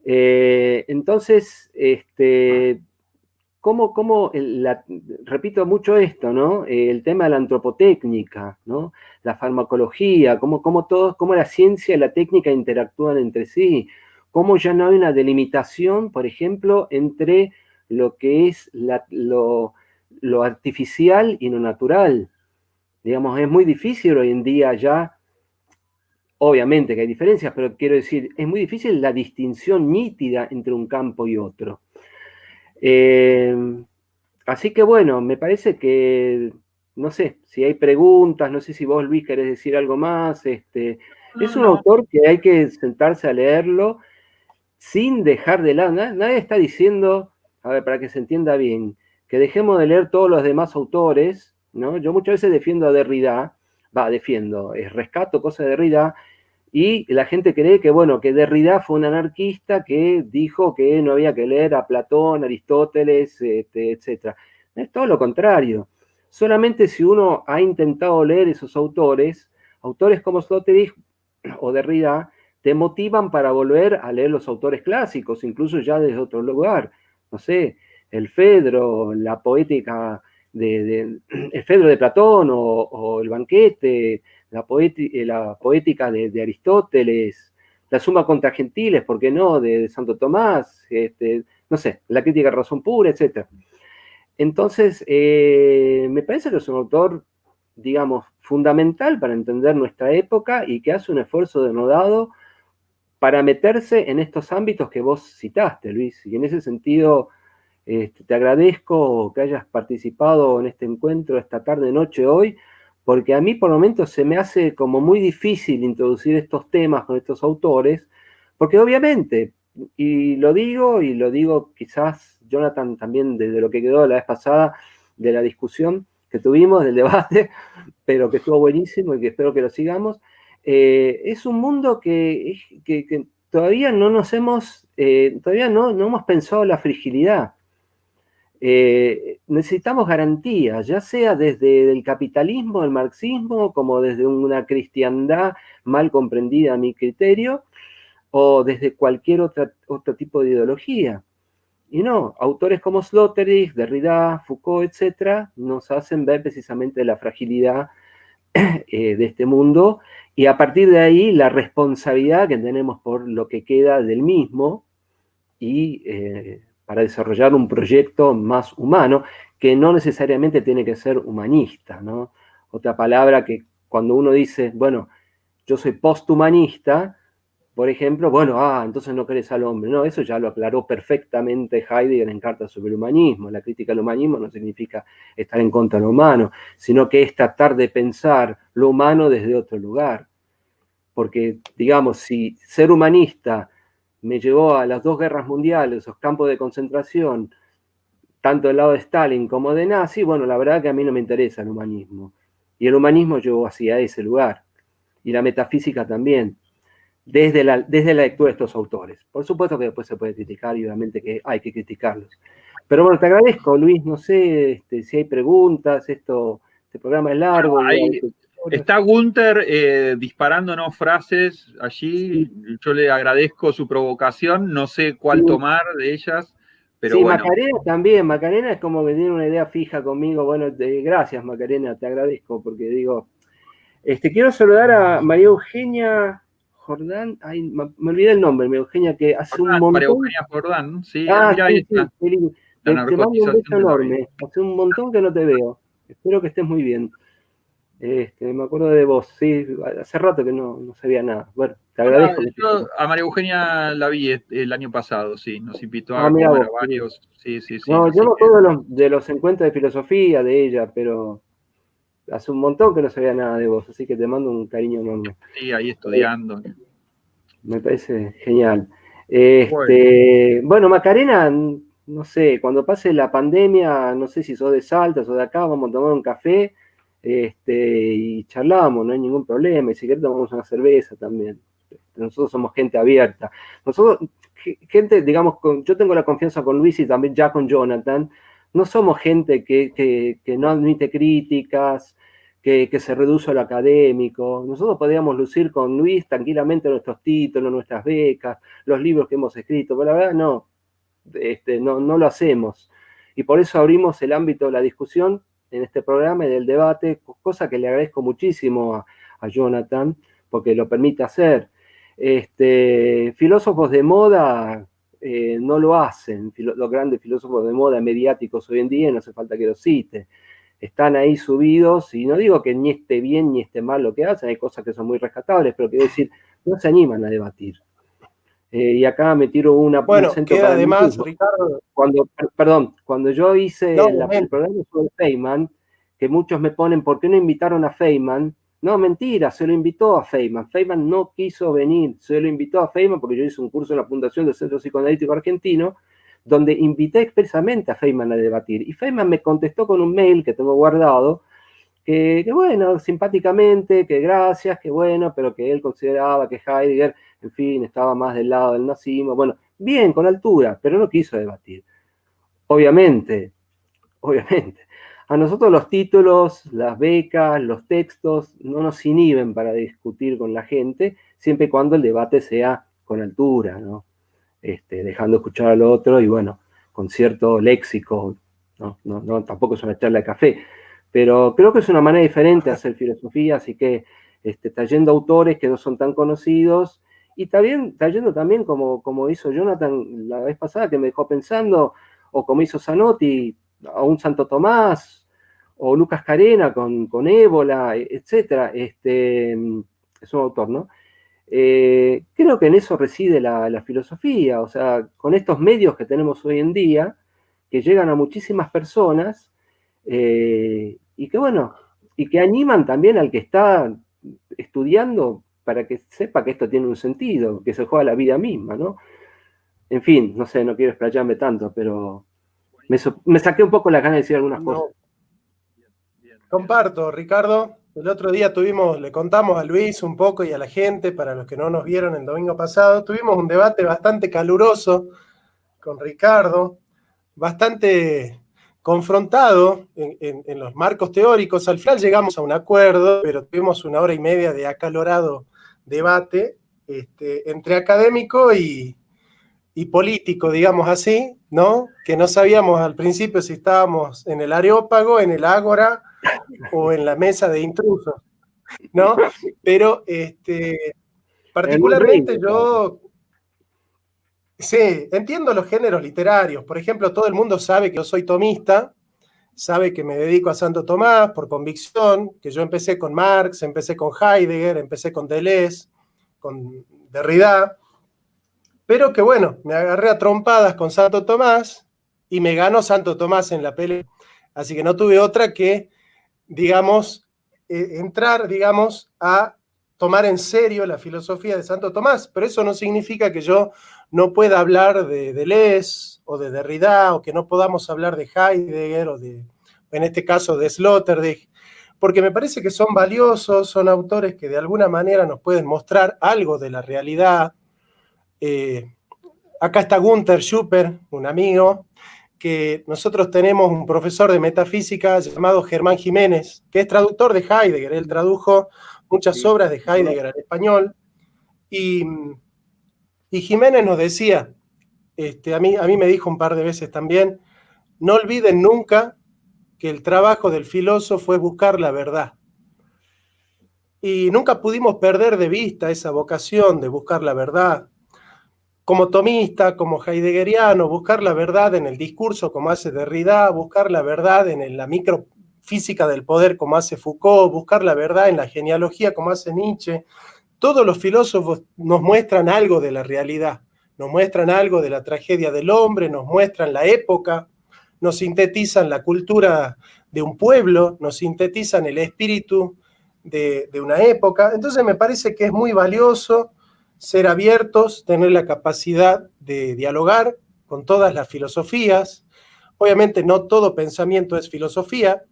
Entonces, repito mucho esto, ¿no? El tema de la antropotécnica, ¿no? La farmacología, cómo la ciencia y la técnica interactúan entre sí, cómo ya no hay una delimitación, por ejemplo, entre lo que es lo artificial y lo natural. Digamos, es muy difícil hoy en día ya, obviamente que hay diferencias, pero quiero decir, es muy difícil la distinción nítida entre un campo y otro. Así que bueno, me parece que, no sé, si hay preguntas, no sé si vos, Luis, querés decir algo más. Es un autor que hay que sentarse a leerlo sin dejar de lado. Nadie está diciendo, a ver, para que se entienda bien, que dejemos de leer todos los demás autores, ¿no? Yo muchas veces defiendo a Derrida, rescato cosas de Derrida, y la gente cree que, bueno, que Derrida fue un anarquista que dijo que no había que leer a Platón, Aristóteles, etc. Es todo lo contrario. Solamente si uno ha intentado leer esos autores como Sloterdijk o Derrida, te motivan para volver a leer los autores clásicos, incluso ya desde otro lugar. No sé, el Fedro, la poética el Fedro de Platón o el Banquete, la poética de Aristóteles, la Suma contra Gentiles, ¿por qué no?, de Santo Tomás, no sé, la Crítica de Razón Pura, etc. Entonces, me parece que es un autor, digamos, fundamental para entender nuestra época y que hace un esfuerzo denodado para meterse en estos ámbitos que vos citaste, Luis. Y en ese sentido, te agradezco que hayas participado en este encuentro esta tarde, noche, hoy, porque a mí por momentos se me hace como muy difícil introducir estos temas con estos autores, porque obviamente, y lo digo quizás, Jonathan, también desde lo que quedó la vez pasada, de la discusión que tuvimos, del debate, pero que estuvo buenísimo y que espero que lo sigamos, es un mundo que todavía no hemos pensado la fragilidad. Necesitamos garantías, ya sea desde el capitalismo, el marxismo, como desde una cristiandad mal comprendida a mi criterio, o desde cualquier otro tipo de ideología. Y no, autores como Sloterdijk, Derrida, Foucault, etc., nos hacen ver precisamente la fragilidad de este mundo, y a partir de ahí la responsabilidad que tenemos por lo que queda del mismo, y para desarrollar un proyecto más humano, que no necesariamente tiene que ser humanista, ¿no? Otra palabra que cuando uno dice, bueno, yo soy posthumanista, por ejemplo, bueno, entonces no querés al hombre. No, eso ya lo aclaró perfectamente Heidegger en Carta sobre el Humanismo. La crítica al humanismo no significa estar en contra de lo humano, sino que es tratar de pensar lo humano desde otro lugar. Porque, digamos, si ser humanista me llevó a las 2 guerras mundiales, esos campos de concentración, tanto del lado de Stalin como de Nazi, bueno, la verdad que a mí no me interesa el humanismo. Y el humanismo llevó hacia ese lugar. Y la metafísica también, desde la lectura de estos autores. Por supuesto que después se puede criticar y obviamente que hay que criticarlos. Pero bueno, te agradezco, Luis. No sé si hay preguntas. Este programa es largo. Está Gunther disparándonos frases allí. Sí. Yo le agradezco su provocación. No sé cuál tomar de ellas, pero sí, bueno. Macarena también. Macarena es como que tiene una idea fija conmigo. Bueno, gracias, Macarena. Te agradezco porque digo... quiero saludar a María Eugenia Jordán. Ay, me olvidé el nombre, María Eugenia, que hace un montón... María Eugenia Jordán, sí. Mira, ahí está. Sí, te mando un beso enorme. Hace un montón que no te veo. Espero que estés muy bien. Me acuerdo de vos, sí, hace rato que no sabía nada. Bueno, te agradezco. Yo a María Eugenia la vi el año pasado, sí, nos invitó a comer a varios. Sí. No, yo me acuerdo de los encuentros de filosofía de ella, pero hace un montón que no sabía nada de vos, así que te mando un cariño enorme. Sí, ahí estudiando. Me parece genial. Bueno, Macarena, no sé, cuando pase la pandemia, no sé si sos de Salta, sos de acá, vamos a tomar un café y charlamos, no hay ningún problema, y si querés tomamos una cerveza también. Nosotros somos gente abierta. Nosotros gente, digamos, yo tengo la confianza con Luis y también ya con Jonathan. No somos gente que no admite críticas, que se reduce a lo académico. Nosotros podríamos lucir con Luis tranquilamente nuestros títulos, nuestras becas, los libros que hemos escrito, pero la verdad no, no lo hacemos. Y por eso abrimos el ámbito de la discusión en este programa y del debate, cosa que le agradezco muchísimo a Jonathan, porque lo permite hacer. Filósofos de moda no lo hacen, los grandes filósofos de moda mediáticos hoy en día, no hace falta que los cite. Están ahí subidos, y no digo que ni esté bien ni esté mal lo que hacen, hay cosas que son muy rescatables, pero quiero decir, no se animan a debatir. Y acá me tiro una... Bueno, queda además, Ricardo... Cuando yo hice el programa sobre Feynman, que muchos me ponen, ¿por qué no invitaron a Feynman? No, mentira, se lo invitó a Feynman. Feynman no quiso venir, se lo invitó a Feynman porque yo hice un curso en la Fundación del Centro Psicoanalítico Argentino, donde invité expresamente a Feynman a debatir. Y Feynman me contestó con un mail que tengo guardado, que bueno, simpáticamente, que gracias, que bueno, pero que él consideraba que Heidegger, en fin, estaba más del lado del nazismo. Bueno, bien, con altura, pero no quiso debatir. Obviamente, a nosotros los títulos, las becas, los textos no nos inhiben para discutir con la gente, siempre y cuando el debate sea con altura, ¿no? Dejando escuchar al otro y bueno, con cierto léxico, no, tampoco es una charla de café, pero creo que es una manera diferente de hacer filosofía, así que trayendo autores que no son tan conocidos y trayendo también, como hizo Jonathan la vez pasada, que me dejó pensando, o como hizo Zanotti, a un Santo Tomás, o Lucas Carena con Ébola, etc. Es un autor, ¿no? Creo que en eso reside la filosofía, o sea, con estos medios que tenemos hoy en día, que llegan a muchísimas personas, y que bueno, y que animan también al que está estudiando para que sepa que esto tiene un sentido, que se juega la vida misma, ¿no? En fin, no sé, no quiero explayarme tanto, pero me saqué un poco la gana de decir algunas cosas. Comparto, Ricardo. El otro día le contamos a Luis un poco y a la gente, para los que no nos vieron el domingo pasado, tuvimos un debate bastante caluroso con Ricardo, bastante confrontado en los marcos teóricos. Al final llegamos a un acuerdo, pero tuvimos 1 hora y media de acalorado debate entre académico y político, digamos así, ¿no? Que no sabíamos al principio si estábamos en el Areópago, en el Ágora o en la mesa de intrusos, ¿no? Pero particularmente yo... Sí, entiendo los géneros literarios. Por ejemplo, todo el mundo sabe que yo soy tomista, sabe que me dedico a Santo Tomás por convicción, que yo empecé con Marx, empecé con Heidegger, empecé con Deleuze, con Derrida, pero que bueno, me agarré a trompadas con Santo Tomás y me ganó Santo Tomás en la pelea. Así que no tuve otra que, digamos, entrar, digamos, a tomar en serio la filosofía de Santo Tomás, pero eso no significa que yo no pueda hablar de Deleuze o de Derrida, o que no podamos hablar de Heidegger o en este caso de Sloterdijk, porque me parece que son valiosos, son autores que de alguna manera nos pueden mostrar algo de la realidad. Acá está Gunther Schupper, un amigo, que nosotros tenemos un profesor de metafísica llamado Germán Jiménez, que es traductor de Heidegger. Él tradujo muchas obras de Heidegger al español, y Jiménez nos decía, a mí me dijo un par de veces también, no olviden nunca que el trabajo del filósofo es buscar la verdad. Y nunca pudimos perder de vista esa vocación de buscar la verdad. Como tomista, como heideggeriano, buscar la verdad en el discurso como hace Derrida, buscar la verdad en la microfísica del poder como hace Foucault, buscar la verdad en la genealogía como hace Nietzsche. Todos los filósofos nos muestran algo de la realidad, nos muestran algo de la tragedia del hombre, nos muestran la época, nos sintetizan la cultura de un pueblo, nos sintetizan el espíritu de una época. Entonces me parece que es muy valioso ser abiertos, tener la capacidad de dialogar con todas las filosofías. Obviamente no todo pensamiento es filosofía,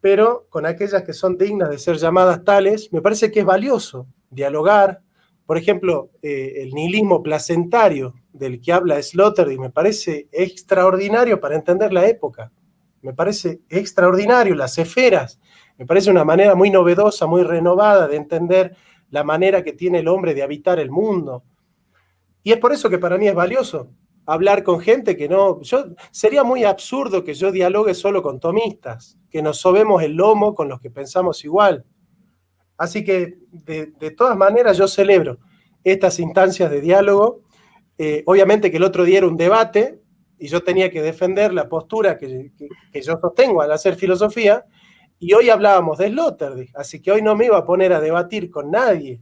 pero con aquellas que son dignas de ser llamadas tales, me parece que es valioso dialogar, Por ejemplo, el nihilismo placentario del que habla Sloterdijk me parece extraordinario para entender la época. Me parece extraordinario, las esferas. Me parece una manera muy novedosa, muy renovada de entender la manera que tiene el hombre de habitar el mundo. Y es por eso que para mí es valioso hablar con gente que no... sería muy absurdo que yo dialogue solo con tomistas, que nos sobemos el lomo con los que pensamos igual. Así que, de todas maneras, yo celebro estas instancias de diálogo. Obviamente que el otro día era un debate y yo tenía que defender la postura que yo sostengo al hacer filosofía, y hoy hablábamos de Sloterdijk, así que hoy no me iba a poner a debatir con nadie,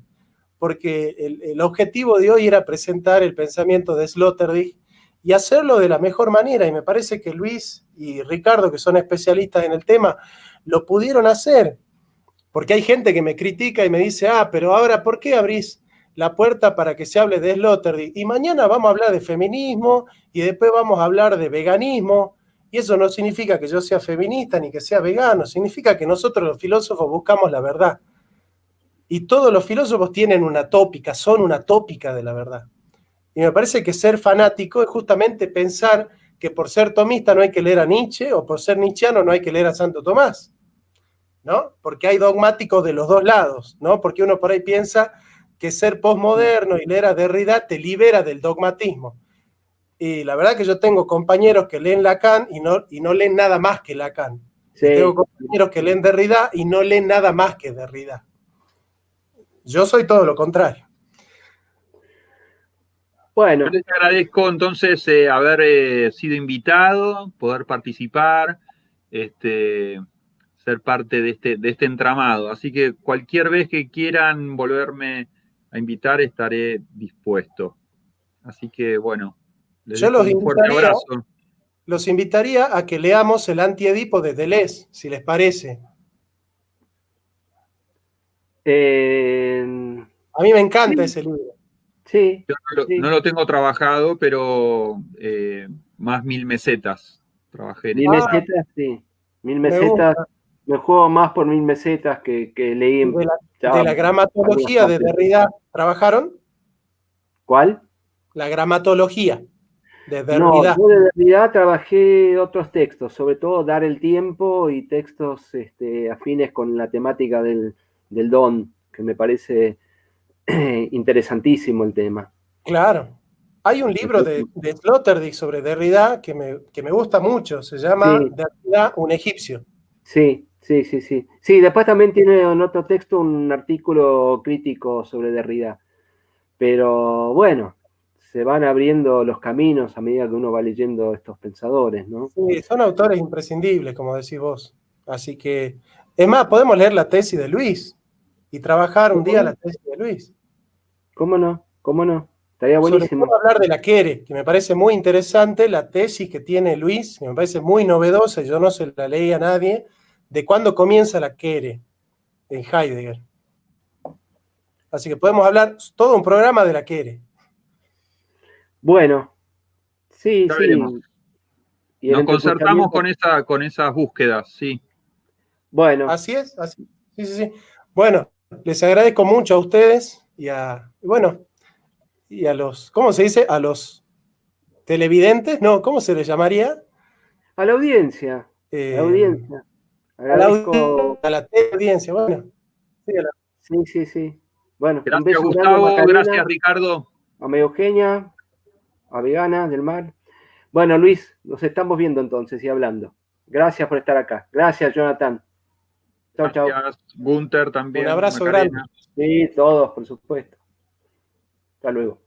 porque el objetivo de hoy era presentar el pensamiento de Sloterdijk y hacerlo de la mejor manera, y me parece que Luis y Ricardo, que son especialistas en el tema, lo pudieron hacer. Porque hay gente que me critica y me dice, pero ahora, ¿por qué abrís la puerta para que se hable de Sloterdijk? Y mañana vamos a hablar de feminismo y después vamos a hablar de veganismo. Y eso no significa que yo sea feminista ni que sea vegano, significa que nosotros los filósofos buscamos la verdad. Y todos los filósofos tienen una tópica, son una tópica de la verdad. Y me parece que ser fanático es justamente pensar que por ser tomista no hay que leer a Nietzsche, o por ser nietzscheano no hay que leer a Santo Tomás, ¿no? Porque hay dogmáticos de los dos lados, ¿no? Porque uno por ahí piensa que ser posmoderno y leer a Derrida te libera del dogmatismo. Y la verdad que yo tengo compañeros que leen Lacan y no leen nada más que Lacan. Sí. Tengo compañeros que leen Derrida y no leen nada más que Derrida. Yo soy todo lo contrario. Bueno. Yo les agradezco entonces haber sido invitado, poder participar, ser parte de este entramado. Así que cualquier vez que quieran volverme a invitar, estaré dispuesto. Así que, bueno, les dejo un fuerte abrazo. Los invitaría a que leamos el Anti-Edipo de Deleuze, si les parece. A mí me encanta ese libro. Sí. Yo no lo tengo trabajado, pero más 1000 mesetas trabajé. 1000 mesetas, sí. 1000 mesetas. Me juego más por 1000 mesetas que leí. ¿De la gramatología de Derrida trabajaron? ¿Cuál? La gramatología de Derrida. No, yo de Derrida trabajé otros textos, sobre todo Dar el tiempo y textos afines con la temática del don, que me parece interesantísimo el tema. Claro. Hay un libro de Sloterdijk sobre Derrida que me gusta mucho, se llama Derrida, un egipcio. Sí. Sí, después también tiene en otro texto un artículo crítico sobre Derrida. Pero bueno, se van abriendo los caminos a medida que uno va leyendo estos pensadores, ¿no? Sí, son autores imprescindibles, como decís vos. Así que, es más, podemos leer la tesis de Luis y trabajar un día la tesis de Luis. ¿Cómo no? Estaría buenísimo. Sobre todo hablar de la Quere, que me parece muy interesante, la tesis que tiene Luis, que me parece muy novedosa, y yo no se la leí a nadie, de cuándo comienza la Quere en Heidegger. Así que podemos hablar todo un programa de la Quere. Bueno, sí. Y nos concertamos con esas búsquedas, sí. Bueno. Así es, sí. Bueno, les agradezco mucho a ustedes y a los, ¿cómo se dice? A los televidentes, no, ¿cómo se les llamaría? A la audiencia. A la teleaudiencia, bueno. Sí. Bueno, gracias, Gustavo, gracias, Ricardo. A María Eugenia, a Vegana del Mar. Bueno, Luis, nos estamos viendo entonces y hablando. Gracias por estar acá. Gracias, Jonathan. Chau. Gracias, Gunther también. Un abrazo grande. Sí, todos, por supuesto. Hasta luego.